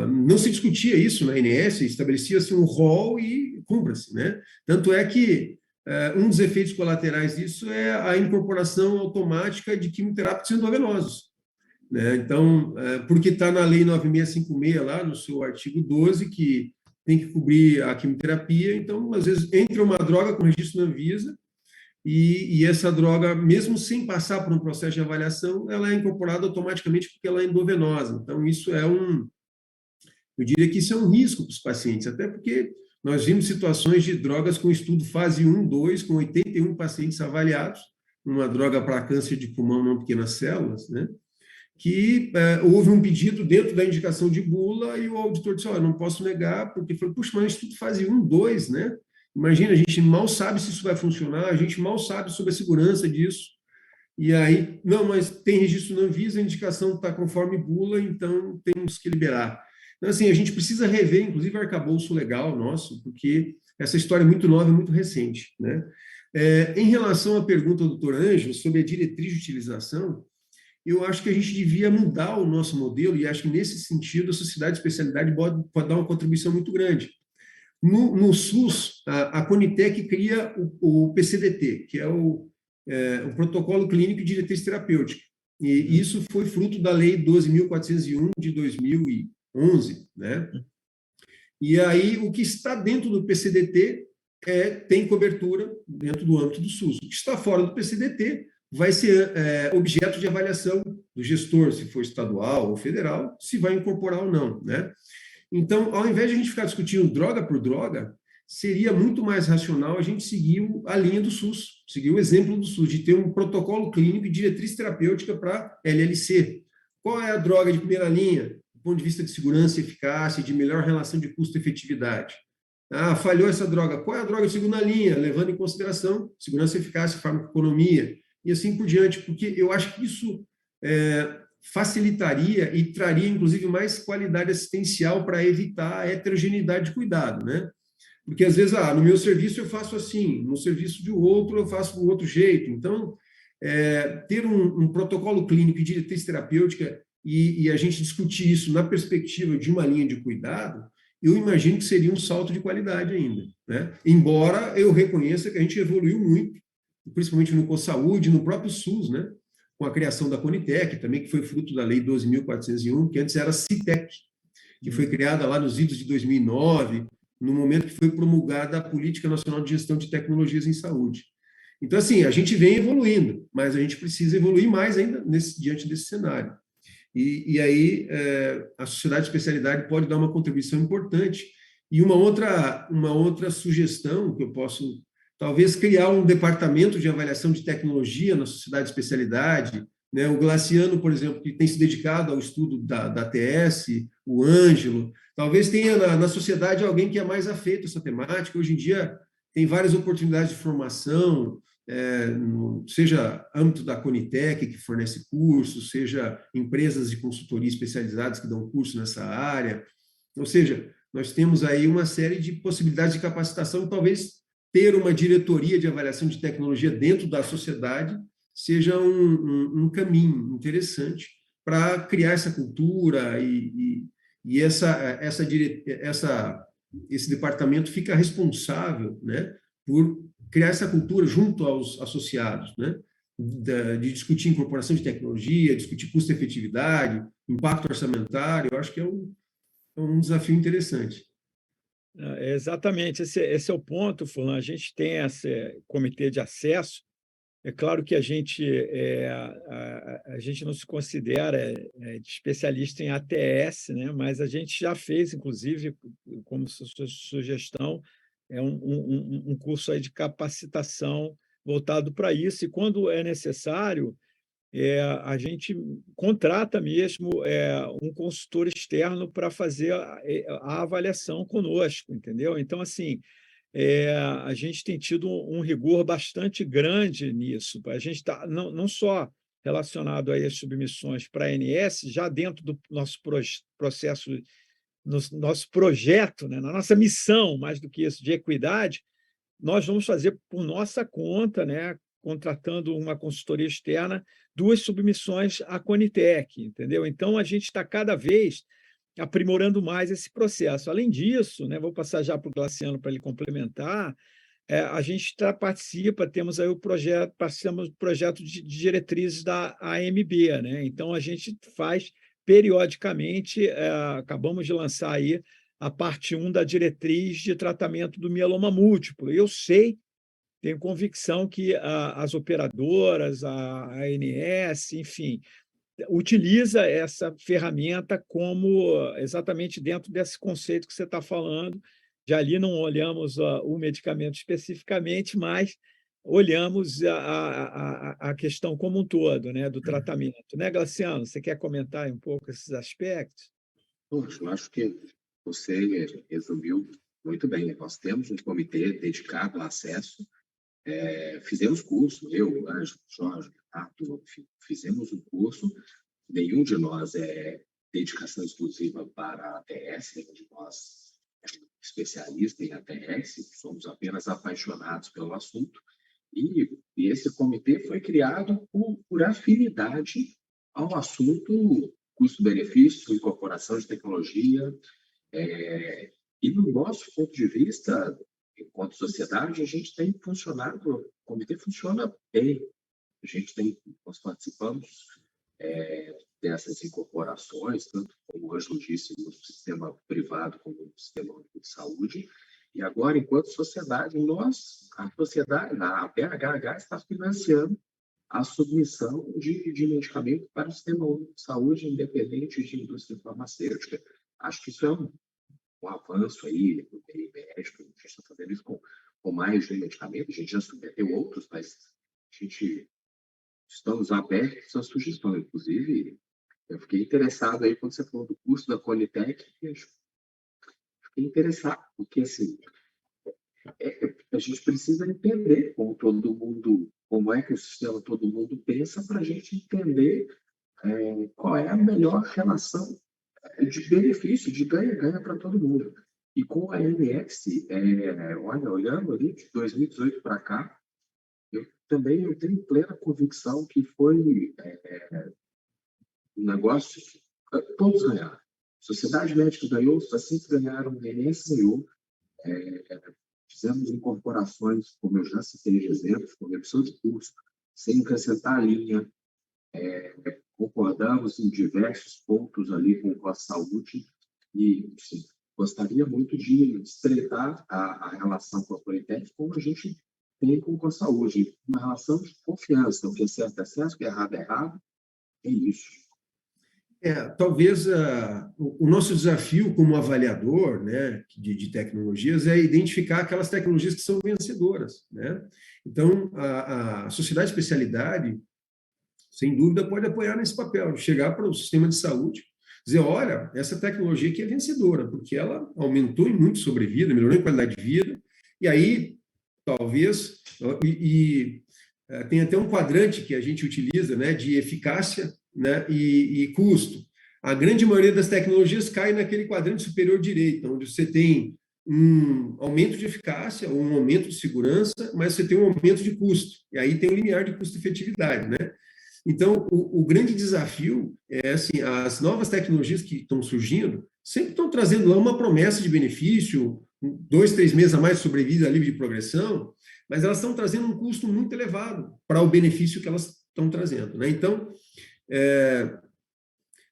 não se discutia isso na ANS, estabelecia-se um rol e cumpra-se, né? Tanto é que um dos efeitos colaterais disso é a incorporação automática de quimioterápicos endovenosos, né? Então, porque está na Lei 9656, lá no seu artigo 12, que tem que cobrir a quimioterapia, então, às vezes, entra uma droga com registro na Anvisa, e essa droga, mesmo sem passar por um processo de avaliação, ela é incorporada automaticamente porque ela é endovenosa. Então, isso eu diria que isso é um risco para os pacientes, até porque nós vimos situações de drogas com estudo fase 1, 2, com 81 pacientes avaliados, uma droga para câncer de pulmão não pequenas células, né? Que houve um pedido dentro da indicação de bula e o auditor disse, não posso negar, porque falou, puxa, mas estudo fase 1, 2, né? Imagina, a gente mal sabe se isso vai funcionar, a gente mal sabe sobre a segurança disso, e aí, não, mas tem registro na Anvisa, a indicação está conforme bula, então temos que liberar. Então, assim, a gente precisa rever, inclusive, o arcabouço legal nosso, porque essa história é muito nova e muito recente, né? Em relação à pergunta do doutor Ângelo sobre a diretriz de utilização, eu acho que a gente devia mudar o nosso modelo, e acho que, nesse sentido, a sociedade de especialidade pode dar uma contribuição muito grande. No SUS, a Conitec cria o PCDT, que é o Protocolo Clínico de Diretriz Terapêutica. E isso foi fruto da Lei 12.401 de 2011, né? E aí, o que está dentro do PCDT tem cobertura dentro do âmbito do SUS. O que está fora do PCDT vai ser objeto de avaliação do gestor, se for estadual ou federal, se vai incorporar ou não, né? Então, ao invés de a gente ficar discutindo droga por droga, seria muito mais racional a gente seguir a linha do SUS, seguir o exemplo do SUS, de ter um protocolo clínico e diretriz terapêutica para LLC. Qual é a droga de primeira linha, do ponto de vista de segurança e eficácia, de melhor relação de custo-efetividade? Falhou essa droga. Qual é a droga de segunda linha, levando em consideração segurança, eficácia, farmacoeconomia, e assim por diante, porque eu acho que isso facilitaria e traria, inclusive, mais qualidade assistencial para evitar a heterogeneidade de cuidado, né? Porque, às vezes, no meu serviço eu faço assim, no serviço de outro eu faço do outro jeito. Então, ter um protocolo clínico e diretriz terapêutica e a gente discutir isso na perspectiva de uma linha de cuidado, eu imagino que seria um salto de qualidade ainda, né? Embora eu reconheça que a gente evoluiu muito, principalmente no CoSaúde, no próprio SUS, né? Com a criação da Conitec, também, que foi fruto da Lei 12.401, que antes era a CITEC, que foi criada lá nos idos de 2009, no momento que foi promulgada a Política Nacional de Gestão de Tecnologias em Saúde. Então, assim, a gente vem evoluindo, mas a gente precisa evoluir mais ainda diante desse cenário. E aí, a sociedade de especialidade pode dar uma contribuição importante. E uma outra sugestão que eu posso talvez criar um departamento de avaliação de tecnologia na sociedade de especialidade, né? O Glaciano, por exemplo, que tem se dedicado ao estudo da TS, o Ângelo, talvez tenha na sociedade alguém que é mais afeito a essa temática. Hoje em dia tem várias oportunidades de formação, seja âmbito da Conitec, que fornece cursos, seja empresas de consultoria especializadas que dão curso nessa área. Ou seja, nós temos aí uma série de possibilidades de capacitação, talvez ter uma diretoria de avaliação de tecnologia dentro da sociedade seja um caminho interessante para criar essa cultura e esse departamento fica responsável, né, por criar essa cultura junto aos associados, né, de discutir incorporação de tecnologia, discutir custo-efetividade, impacto orçamentário. Eu acho que é um desafio interessante.
Exatamente, esse é o ponto, Fulano. A gente tem esse comitê de acesso. É claro que a gente não se considera especialista em ATS, né? Mas a gente já fez, inclusive, como sugestão, um curso aí de capacitação voltado para isso. E, quando é necessário, a gente contrata mesmo um consultor externo para fazer a avaliação conosco, entendeu? Então, assim, a gente tem tido um rigor bastante grande nisso. A gente está não só relacionado aí às submissões para a ANS, já dentro do nosso processo, no nosso projeto, né, na nossa missão, mais do que isso, de equidade, nós vamos fazer por nossa conta, né, contratando uma consultoria externa, 2 submissões à Conitec, entendeu? Então, a gente está cada vez aprimorando mais esse processo. Além disso, né, vou passar já para o Glaciano para ele complementar, a gente participa, temos aí participamos do projeto de diretrizes da AMB, né? Então, a gente faz periodicamente, acabamos de lançar aí a parte 1 da diretriz de tratamento do mieloma múltiplo. Eu sei, tenho convicção que as operadoras, a ANS, enfim, utiliza essa ferramenta como exatamente dentro desse conceito que você está falando. Já ali não olhamos o medicamento especificamente, mas olhamos a questão como um todo, né, do tratamento. Né, Glaciano? Você quer comentar um pouco esses aspectos?
Poxa, eu acho que você resumiu muito bem. Nós temos um comitê dedicado ao acesso. Fizemos curso, eu, Ângelo, Jorge, Renato, fizemos um curso. Nenhum de nós é dedicação exclusiva para a ATS, nenhum de nós é especialista em ATS, somos apenas apaixonados pelo assunto. E esse comitê foi criado por afinidade ao assunto custo-benefício, incorporação de tecnologia. E, no nosso ponto de vista, enquanto sociedade, a gente tem funcionado, o comitê funciona bem. Nós participamos dessas incorporações, tanto como o Ângelo disse, no sistema privado como no sistema único de saúde. E agora, enquanto sociedade, a BHH está financiando a submissão de medicamento para o sistema único de saúde, independente de indústria farmacêutica. Acho que isso é um avanço aí no meio médico. A gente está fazendo isso com mais de um medicamento. A gente já submeteu outros, mas estamos abertos a sugestões. Inclusive, eu fiquei interessado aí quando você falou do curso da Conitec. Fiquei interessado, porque assim, a gente precisa entender como é que o sistema todo mundo pensa, para a gente entender qual é a melhor relação de benefício, de ganha-ganha para todo mundo. E com a ANS, olhando ali de 2018 para cá, eu tenho plena convicção que foi um negócio que todos ganharam. Sociedade Médica ganhou, os pacientes ganharam, a ANS ganhou. Fizemos incorporações, como eu já citei de exemplos, com redução de custo, sem acrescentar a linha. Concordamos em diversos pontos ali com a saúde e sim, gostaria muito de estreitar a relação com a Conitec como a gente tem com a saúde, uma relação de confiança, o que é certo é certo, o que é errado, é isso.
Talvez o nosso desafio como avaliador, né, de tecnologias é identificar aquelas tecnologias que são vencedoras, né? Então, a sociedade de especialidade, sem dúvida, pode apoiar nesse papel, de chegar para o sistema de saúde, dizer, olha, essa tecnologia aqui é vencedora, porque ela aumentou em muito sobrevida, melhorou a qualidade de vida, e aí, talvez, tem até um quadrante que a gente utiliza, né, de eficácia, né, e custo. A grande maioria das tecnologias cai naquele quadrante superior direito, onde você tem um aumento de eficácia, ou um aumento de segurança, mas você tem um aumento de custo. E aí tem um limiar de custo-efetividade, né? Então, o grande desafio é, assim, as novas tecnologias que estão surgindo sempre estão trazendo lá uma promessa de benefício, 2, 3 meses a mais de sobrevida livre de progressão, mas elas estão trazendo um custo muito elevado para o benefício que elas estão trazendo, né? Então,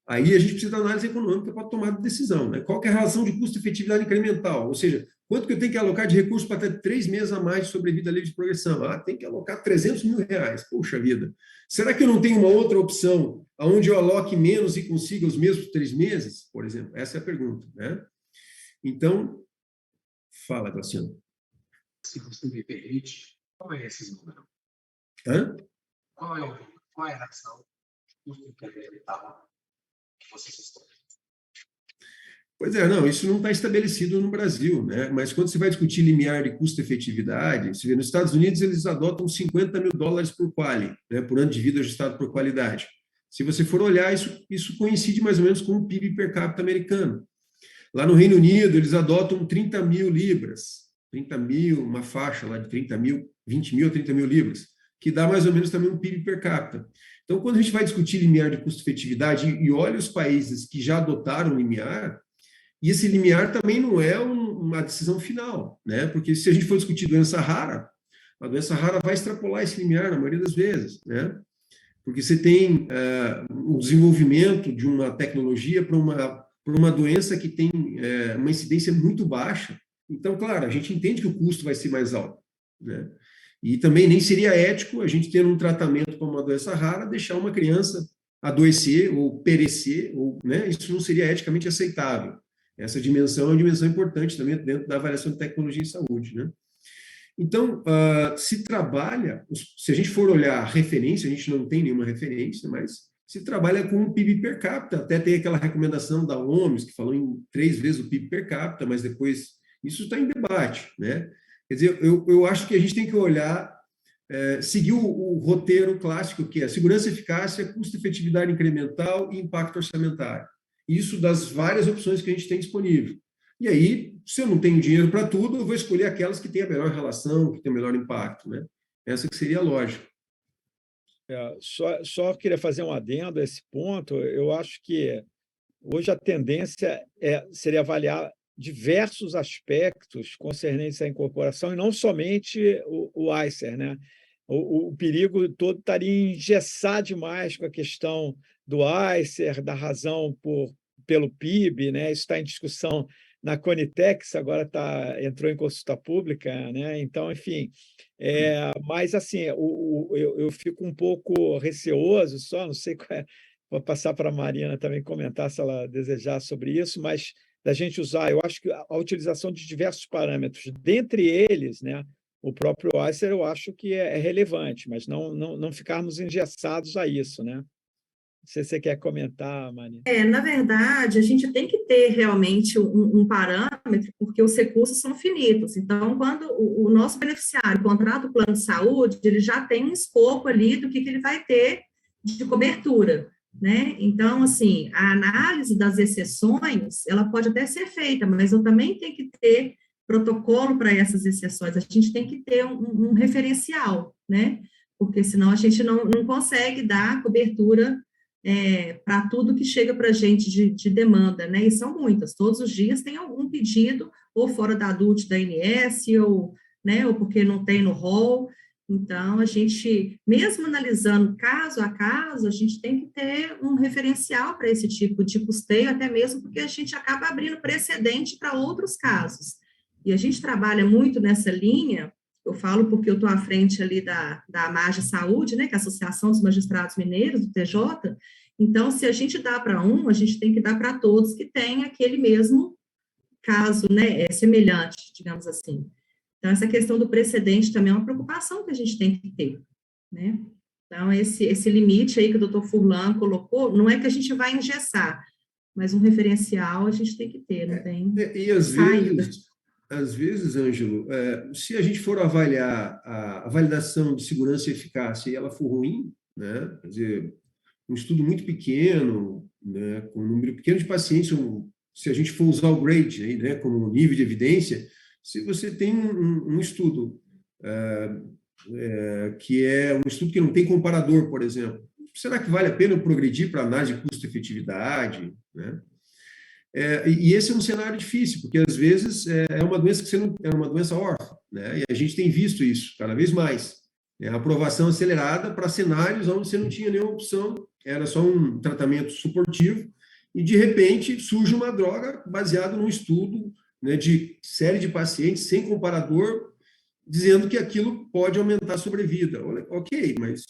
aí a gente precisa da análise econômica para tomar decisão, né? Qual que é a relação de custo-efetividade incremental? Ou seja, quanto que eu tenho que alocar de recursos para ter 3 meses a mais de sobrevida livre de progressão? Tem que alocar R$300 mil. Poxa vida. Será que eu não tenho uma outra opção onde eu aloque menos e consiga os mesmos 3 meses, por exemplo? Essa é a pergunta, né? Então, fala, Glaciano.
Se você me permite, qual é esse número? Qual é a relação de custo-incremental que vocês estão?
Pois não, isso não está estabelecido no Brasil, né? Mas quando você vai discutir limiar de custo-efetividade, você vê, nos Estados Unidos eles adotam $50 mil por quali, né? Por ano de vida ajustado por qualidade. Se você for olhar, isso coincide mais ou menos com o PIB per capita americano. Lá no Reino Unido, eles adotam 30 mil libras, 30 mil, uma faixa lá de 30 mil, 20 mil a 30 mil libras, que dá mais ou menos também um PIB per capita. Então, quando a gente vai discutir limiar de custo-efetividade e olha os países que já adotaram limiar, E esse limiar também não é uma decisão final, né? Porque se a gente for discutir doença rara, a doença rara vai extrapolar esse limiar na maioria das vezes, né? Porque você tem o desenvolvimento de uma tecnologia para uma doença que tem uma incidência muito baixa. Então, claro, a gente entende que o custo vai ser mais alto, né? E também nem seria ético a gente ter um tratamento para uma doença rara, deixar uma criança adoecer ou perecer, né? Isso não seria eticamente aceitável. Essa dimensão é uma dimensão importante também dentro da avaliação de tecnologia em saúde, né? Então, se trabalha, se a gente for olhar a referência, a gente não tem nenhuma referência, mas se trabalha com o PIB per capita, até tem aquela recomendação da OMS, que falou em 3 vezes o PIB per capita, mas depois isso está em debate, né? Quer dizer, eu acho que a gente tem que olhar, seguir o roteiro clássico, que é segurança e eficácia, custo-efetividade incremental e impacto orçamentário. Isso das várias opções que a gente tem disponível. E aí, se eu não tenho dinheiro para tudo, eu vou escolher aquelas que têm a melhor relação, que têm o melhor impacto, né? Essa que seria a lógica.
Só queria fazer um adendo a esse ponto. Eu acho que hoje a tendência seria avaliar diversos aspectos concernentes à incorporação e não somente o ICER, né? O perigo todo estaria em engessar demais com a questão do ICER, da razão pelo PIB, né? Isso está em discussão na Conitex, agora entrou em consulta pública, né? Então, enfim, mas assim, eu fico um pouco receoso, não sei qual é, vou passar para a Marina também comentar se ela desejar sobre isso, mas da gente usar, eu acho que a utilização de diversos parâmetros, dentre eles, né, o próprio ICER, eu acho que é relevante, mas não ficarmos engessados a isso, né? Não sei se você quer comentar, Marina.
Na verdade, a gente tem que ter realmente um parâmetro, porque os recursos são finitos. Então, quando o nosso beneficiário contrata o plano de saúde, ele já tem um escopo ali do que ele vai ter de cobertura, né? Então, assim, a análise das exceções, ela pode até ser feita, mas eu também tenho que ter protocolo para essas exceções. A gente tem que ter um referencial, né? Porque senão a gente não consegue dar cobertura para tudo que chega para a gente de demanda, né? E são muitas. Todos os dias tem algum pedido, ou fora da ADUT da ANS, ou porque não tem no rol. Então, a gente, mesmo analisando caso a caso, a gente tem que ter um referencial para esse tipo de custeio, até mesmo porque a gente acaba abrindo precedente para outros casos. E a gente trabalha muito nessa linha. Eu falo porque eu estou à frente ali da AMAGE Saúde, né, que é a Associação dos Magistrados Mineiros, do TJ. Então, se a gente dá para a gente tem que dar para todos que têm aquele mesmo caso, né, semelhante, digamos assim. Então, essa questão do precedente também é uma preocupação que a gente tem que ter, né? Então, esse limite aí que o doutor Furlan colocou, não é que a gente vai engessar, mas um referencial a gente tem que ter, não tem
E às vezes, Ângelo, se a gente for avaliar a validação de segurança e eficácia e ela for ruim, né, quer dizer, um estudo muito pequeno, né, com um número pequeno de pacientes, se a gente for usar o GRADE aí, né, como nível de evidência, se você tem um estudo que é um estudo que não tem comparador, por exemplo, será que vale a pena eu progredir para análise de custo-efetividade, né? E esse é um cenário difícil, porque às vezes é uma doença que é uma doença órfã, né? E a gente tem visto isso cada vez mais. A aprovação acelerada para cenários onde você não tinha nenhuma opção, era só um tratamento suportivo, e de repente surge uma droga baseada num estudo, né, de série de pacientes sem comparador, dizendo que aquilo pode aumentar a sobrevida. Ok, mas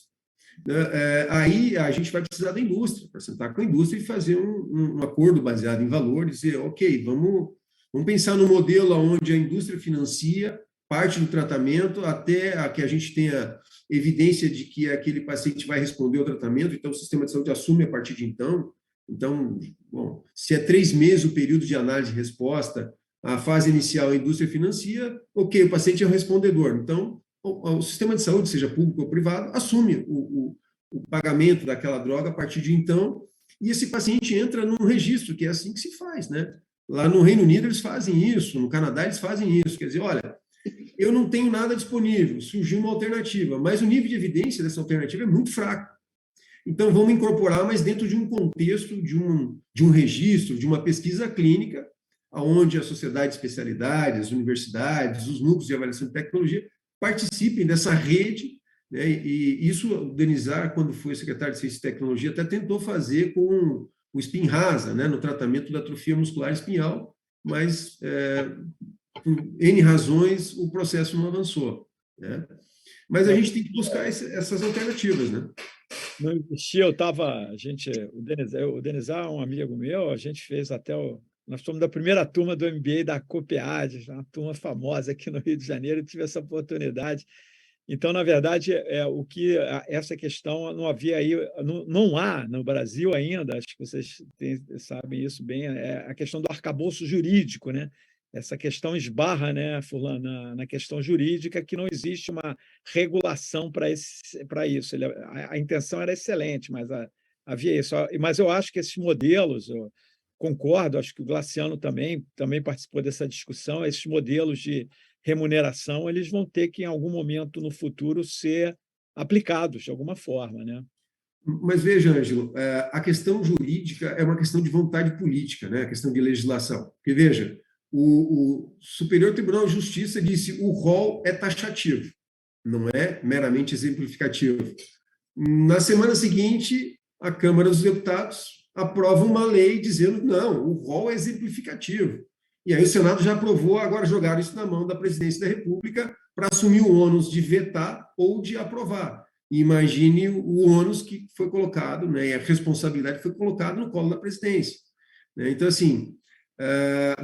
aí a gente vai precisar da indústria, para sentar com a indústria e fazer um acordo baseado em valor, dizer, ok, vamos pensar no modelo onde a indústria financia parte do tratamento até a que a gente tenha evidência de que aquele paciente vai responder ao tratamento, então o sistema de saúde assume a partir de então. Então, bom, se é 3 meses o período de análise e resposta, a fase inicial a indústria financia, ok, o paciente é o respondedor. Então, o sistema de saúde, seja público ou privado, assume o pagamento daquela droga a partir de então, e esse paciente entra num registro, que é assim que se faz, né? Lá no Reino Unido eles fazem isso, no Canadá eles fazem isso, quer dizer, olha, eu não tenho nada disponível, surgiu uma alternativa, mas o nível de evidência dessa alternativa é muito fraco. Então, vamos incorporar, mas dentro de um contexto, de um registro, de uma pesquisa clínica, onde a sociedade de especialidades, as universidades, os núcleos de avaliação de tecnologia participem dessa rede, né? E isso o Denizar, quando foi secretário de Ciência e Tecnologia, até tentou fazer com o Spinraza, né? No tratamento da atrofia muscular espinhal, mas por N razões o processo não avançou, né? Mas a gente tem que buscar essas alternativas, né?
Não existia, o Denizar é um amigo meu, a gente fez nós somos da primeira turma do MBA da COPEAD, uma turma famosa aqui no Rio de Janeiro, eu tive essa oportunidade. Então, na verdade, essa questão não havia aí, não há no Brasil ainda, acho que vocês sabem isso bem, é a questão do arcabouço jurídico, né? Essa questão esbarra, né, Fulano, na questão jurídica, que não existe uma regulação para isso. A intenção era excelente, mas havia isso. Mas eu acho que esses modelos, eu concordo, acho que o Glaciano também participou dessa discussão, esses modelos de remuneração, eles vão ter que, em algum momento no futuro, ser aplicados de alguma forma, né?
Mas veja, Ângelo, a questão jurídica é uma questão de vontade política, né? A questão de legislação. Porque, veja, o Superior Tribunal de Justiça disse o rol é taxativo, não é meramente exemplificativo. Na semana seguinte, a Câmara dos Deputados aprova uma lei dizendo não, o rol é exemplificativo. E aí o Senado já aprovou, agora jogaram isso na mão da Presidência da República para assumir o ônus de vetar ou de aprovar. E imagine o ônus que foi colocado, né, e a responsabilidade que foi colocada no colo da presidência. Né? Então, assim,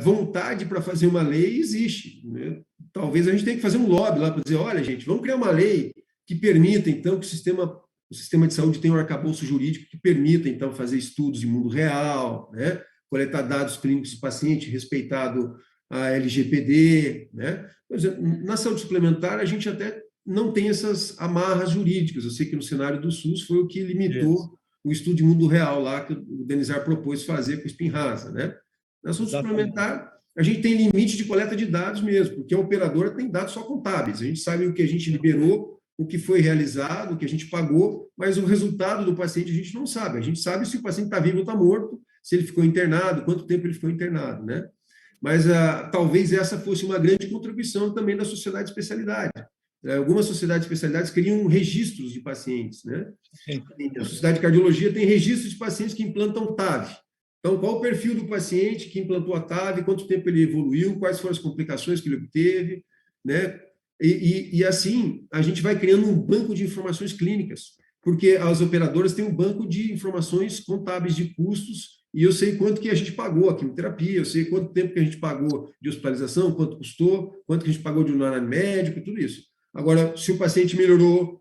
vontade para fazer uma lei existe. Né? Talvez a gente tenha que fazer um lobby lá para dizer, olha, gente, vamos criar uma lei que permita, então, que o sistema de saúde tenha um arcabouço jurídico que permita, então, fazer estudos de mundo real, né? Coletar dados clínicos do paciente, respeitado a LGPD, né? Por exemplo, na saúde suplementar, a gente até não tem essas amarras jurídicas. Eu sei que no cenário do SUS foi o que limitou o estudo de mundo real lá que o Denizar propôs fazer com o Spinraza, né? Na saúde suplementar, a gente tem limite de coleta de dados mesmo, porque a operadora tem dados só contábeis. A gente sabe o que a gente liberou, o que foi realizado, o que a gente pagou, mas o resultado do paciente a gente não sabe. A gente sabe se o paciente está vivo ou está morto, se ele ficou internado, quanto tempo ele ficou internado, né? Mas talvez essa fosse uma grande contribuição também da sociedade de especialidade. Algumas sociedades de especialidades criam registros de pacientes, né? A Sociedade de Cardiologia tem registros de pacientes que implantam TAV. Então, qual o perfil do paciente que implantou a TAV, quanto tempo ele evoluiu, quais foram as complicações que ele obteve, né? E assim, a gente vai criando um banco de informações clínicas, porque as operadoras têm um banco de informações contábeis de custos, e eu sei quanto que a gente pagou a quimioterapia, eu sei quanto tempo que a gente pagou de hospitalização, quanto custou, quanto que a gente pagou de honorário médico, tudo isso. Agora, se o paciente melhorou,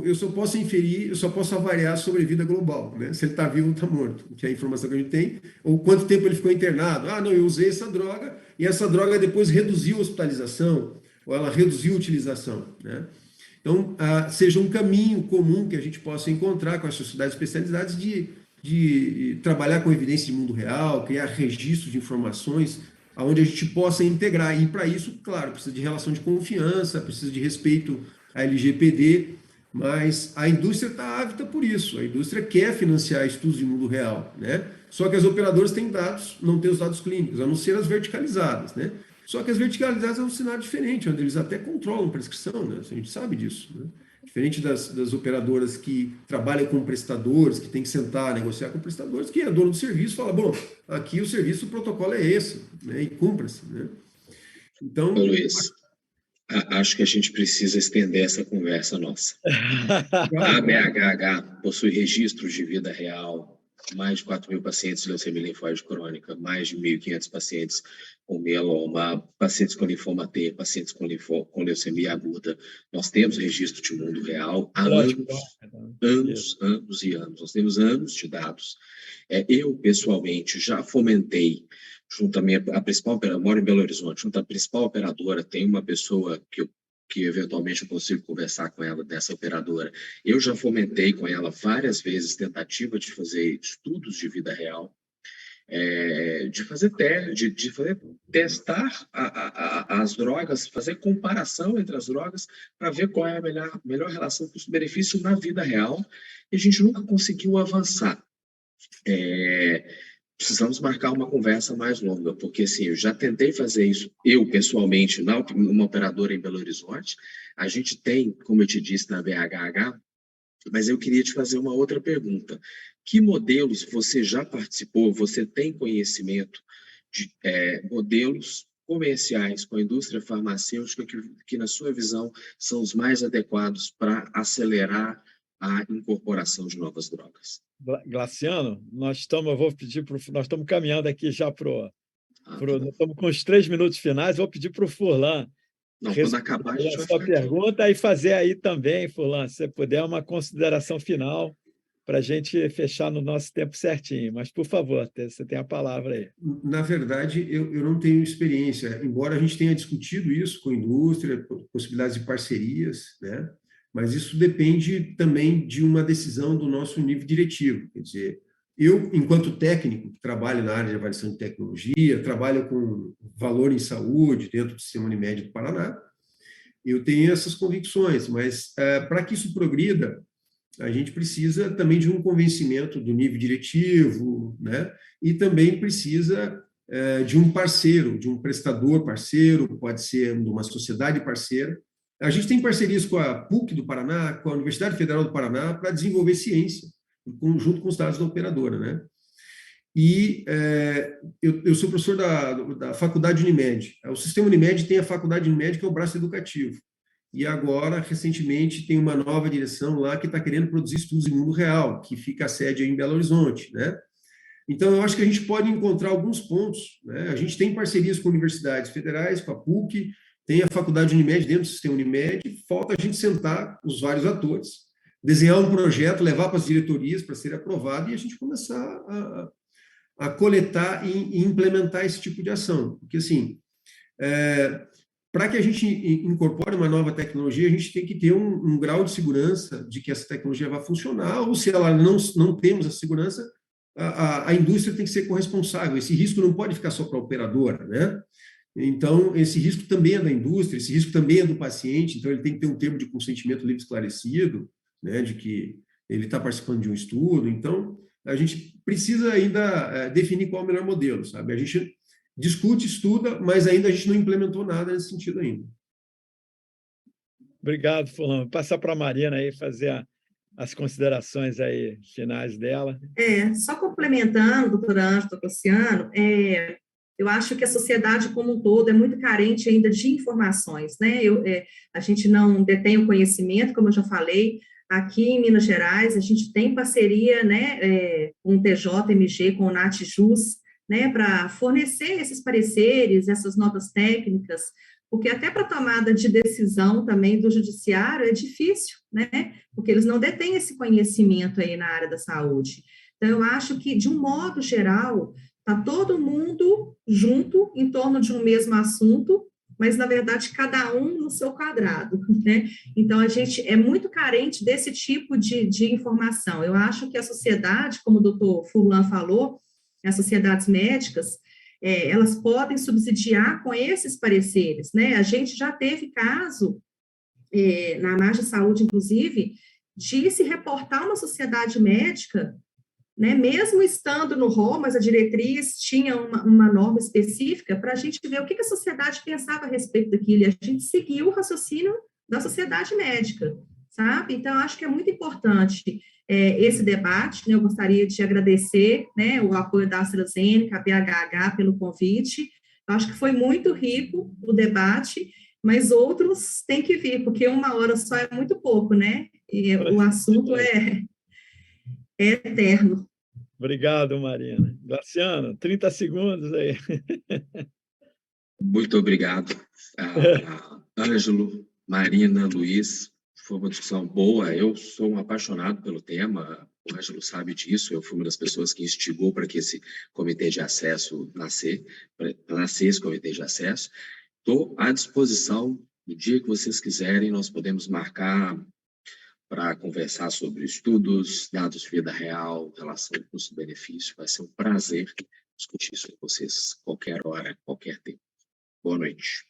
eu só posso inferir, eu só posso avaliar a sobrevida global, né? Se ele está vivo ou está morto, que é a informação que a gente tem, ou quanto tempo ele ficou internado. Ah, não, eu usei essa droga, e essa droga depois reduziu a hospitalização, ou ela reduziu a utilização, né? Então, seja um caminho comum que a gente possa encontrar com as sociedades especializadas de trabalhar com evidência de mundo real, criar registros de informações, onde a gente possa integrar. E, para isso, claro, precisa de relação de confiança, precisa de respeito à LGPD, mas a indústria está ávida por isso. A indústria quer financiar estudos de mundo real, né? Só que as operadoras têm dados, não têm os dados clínicos, a não ser as verticalizadas, né? Só que as verticalizadas é um cenário diferente, onde eles até controlam prescrição, né? A gente sabe disso, né? Diferente das operadoras que trabalham com prestadores, que tem que sentar, negociar com prestadores, que é dono do serviço, fala, bom, aqui o serviço, o protocolo é esse, né? E cumpra-se, né? Então...
Luiz, acho que a gente precisa estender essa conversa nossa. A BHH possui registros de vida real, mais de 4.000 pacientes de leucemia linfóide crônica, mais de 1.500 pacientes com mieloma, pacientes com linfoma T, pacientes com leucemia aguda. Nós temos registro de mundo real há anos e anos. Nós temos anos de dados. Eu, pessoalmente, já fomentei, junto à a principal operadora, moro em Belo Horizonte, junto à principal operadora, tem uma pessoa que eventualmente eu consigo conversar com ela dessa operadora. Eu já fomentei com ela várias vezes tentativa de fazer estudos de vida real, de fazer testar as drogas, fazer comparação entre as drogas para ver qual é a melhor relação custo-benefício na vida real, e a gente nunca conseguiu avançar. precisamos marcar uma conversa mais longa, porque assim, eu já tentei fazer isso, eu pessoalmente, numa operadora em Belo Horizonte. A gente tem, como eu te disse, na BHH, mas eu queria te fazer uma outra pergunta. Que modelos você já participou, você tem conhecimento de modelos comerciais com a indústria farmacêutica que, na sua visão, são os mais adequados para acelerar a incorporação de novas drogas?
Glaciano, eu vou pedir nós estamos caminhando aqui já
Tá
nós
bom.
estamos com os 3 minutos finais, vou pedir para o Furlan
Não, quando
responder
acabar, a
a
gente vai
sua
ficar aqui.
pergunta e fazer aí também, Furlan, se você puder, uma consideração final para a gente fechar no nosso tempo certinho. Mas, por favor, você tem a palavra aí.
Na verdade, eu não tenho experiência, embora a gente tenha discutido isso com a indústria, possibilidades de parcerias, né? Mas isso depende também de uma decisão do nosso nível diretivo. Quer dizer, eu, enquanto técnico, que trabalho na área de avaliação de tecnologia, trabalho com valor em saúde dentro do Sistema Unimed do Paraná, eu tenho essas convicções, mas para que isso progrida, a gente precisa também de um convencimento do nível diretivo, né? E também precisa de um parceiro, de um prestador parceiro, pode ser de uma sociedade parceira. A gente tem parcerias com a PUC do Paraná, com a Universidade Federal do Paraná, para desenvolver ciência, junto com os dados da operadora, né? E eu sou professor da Faculdade Unimed. O Sistema Unimed tem a Faculdade Unimed, que é o braço educativo. E agora, recentemente, tem uma nova direção lá que está querendo produzir estudos em mundo real, que fica a sede aí em Belo Horizonte, né? Então, eu acho que a gente pode encontrar alguns pontos, né? A gente tem parcerias com universidades federais, com a PUC, tem a Faculdade Unimed dentro do Sistema Unimed, falta a gente sentar os vários atores, desenhar um projeto, levar para as diretorias para ser aprovado e a gente começar a coletar e implementar esse tipo de ação. Porque, assim, para que a gente incorpore uma nova tecnologia, a gente tem que ter um grau de segurança de que essa tecnologia vai funcionar, ou se ela não temos a segurança, a indústria tem que ser corresponsável. Esse risco não pode ficar só para a operadora, né? Então, esse risco também é da indústria, esse risco também é do paciente, então ele tem que ter um termo de consentimento livre esclarecido, né, de que ele está participando de um estudo. Então, a gente precisa ainda definir qual é o melhor modelo, sabe? A gente discute, estuda, mas ainda a gente não implementou nada nesse sentido ainda.
Obrigado, Fulano. Vou passar para a Marina aí fazer as considerações aí finais dela.
Só complementando, doutora Ângela, doutor Luciano, eu acho que a sociedade como um todo é muito carente ainda de informações, né? A gente não detém o conhecimento, como eu já falei, aqui em Minas Gerais, a gente tem parceria, né, com o TJMG, com o NatJus, né, para fornecer esses pareceres, essas notas técnicas, porque até para tomada de decisão também do judiciário é difícil, né, porque eles não detêm esse conhecimento aí na área da saúde. Então, eu acho que, de um modo geral, está todo mundo junto em torno de um mesmo assunto, mas, na verdade, cada um no seu quadrado, né? Então, a gente é muito carente desse tipo de informação. Eu acho que a sociedade, como o doutor Furlan falou, as sociedades médicas, elas podem subsidiar com esses pareceres, né? A gente já teve caso, na Margem Saúde, inclusive, de se reportar uma sociedade médica, né, mesmo estando no rol, mas a diretriz tinha uma norma específica para a gente ver o que a sociedade pensava a respeito daquilo, e a gente seguiu o raciocínio da sociedade médica, sabe? Então, acho que é muito importante esse debate, né? Eu gostaria de agradecer, né, o apoio da AstraZeneca, a BHH, pelo convite. Eu acho que foi muito rico o debate, mas outros têm que vir, porque 1 hora só é muito pouco, né? E o assunto é eterno.
Obrigado, Marina. Glaciano, 30 segundos aí.
Muito obrigado, Ângelo, Marina, Luiz. Foi uma discussão boa. Eu sou um apaixonado pelo tema, o Ângelo sabe disso. Eu fui uma das pessoas que instigou para que esse comitê de acesso para nascer esse comitê de acesso. Estou à disposição, no dia que vocês quiserem, nós podemos marcar para conversar sobre estudos, dados de vida real, relação custo-benefício. Vai ser um prazer discutir isso com vocês, qualquer hora, qualquer tempo. Boa noite.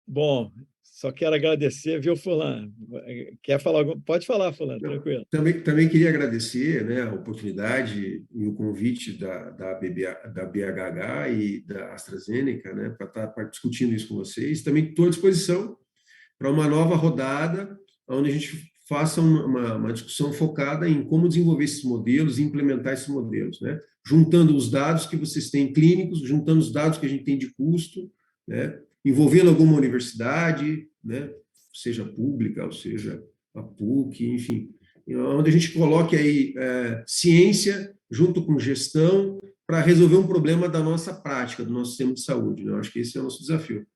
Bom, Só quero agradecer, viu, Furlan? Quer falar algum? Pode falar, Furlan, tranquilo.
Também queria agradecer, né, a oportunidade e o convite da BHH e da AstraZeneca, né, para estar discutindo isso com vocês. Também estou à disposição para uma nova rodada, onde a gente faça uma discussão focada em como desenvolver esses modelos e implementar esses modelos, né? Juntando os dados que vocês têm clínicos, juntando os dados que a gente tem de custo, né? Envolvendo alguma universidade, né? Seja pública, ou seja a PUC, enfim, onde a gente coloque aí ciência junto com gestão para resolver um problema da nossa prática, do nosso sistema de saúde, né? Eu acho que esse é o nosso desafio.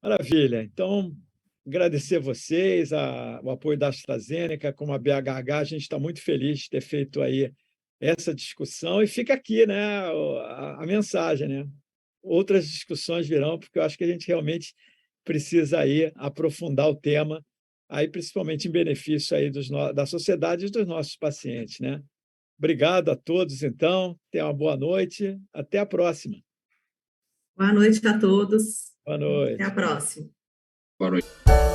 Maravilha. Então, agradecer a vocês, o apoio da AstraZeneca, como a BHH, a gente está muito feliz de ter feito aí essa discussão, e fica aqui, né, a mensagem, né? Outras discussões virão, porque eu acho que a gente realmente precisa aí aprofundar o tema, aí principalmente em benefício aí da sociedade e dos nossos pacientes, né? Obrigado a todos, então. Tenham uma boa noite. Até a próxima.
Boa noite a todos.
Boa noite.
Até a próxima.
Boa noite.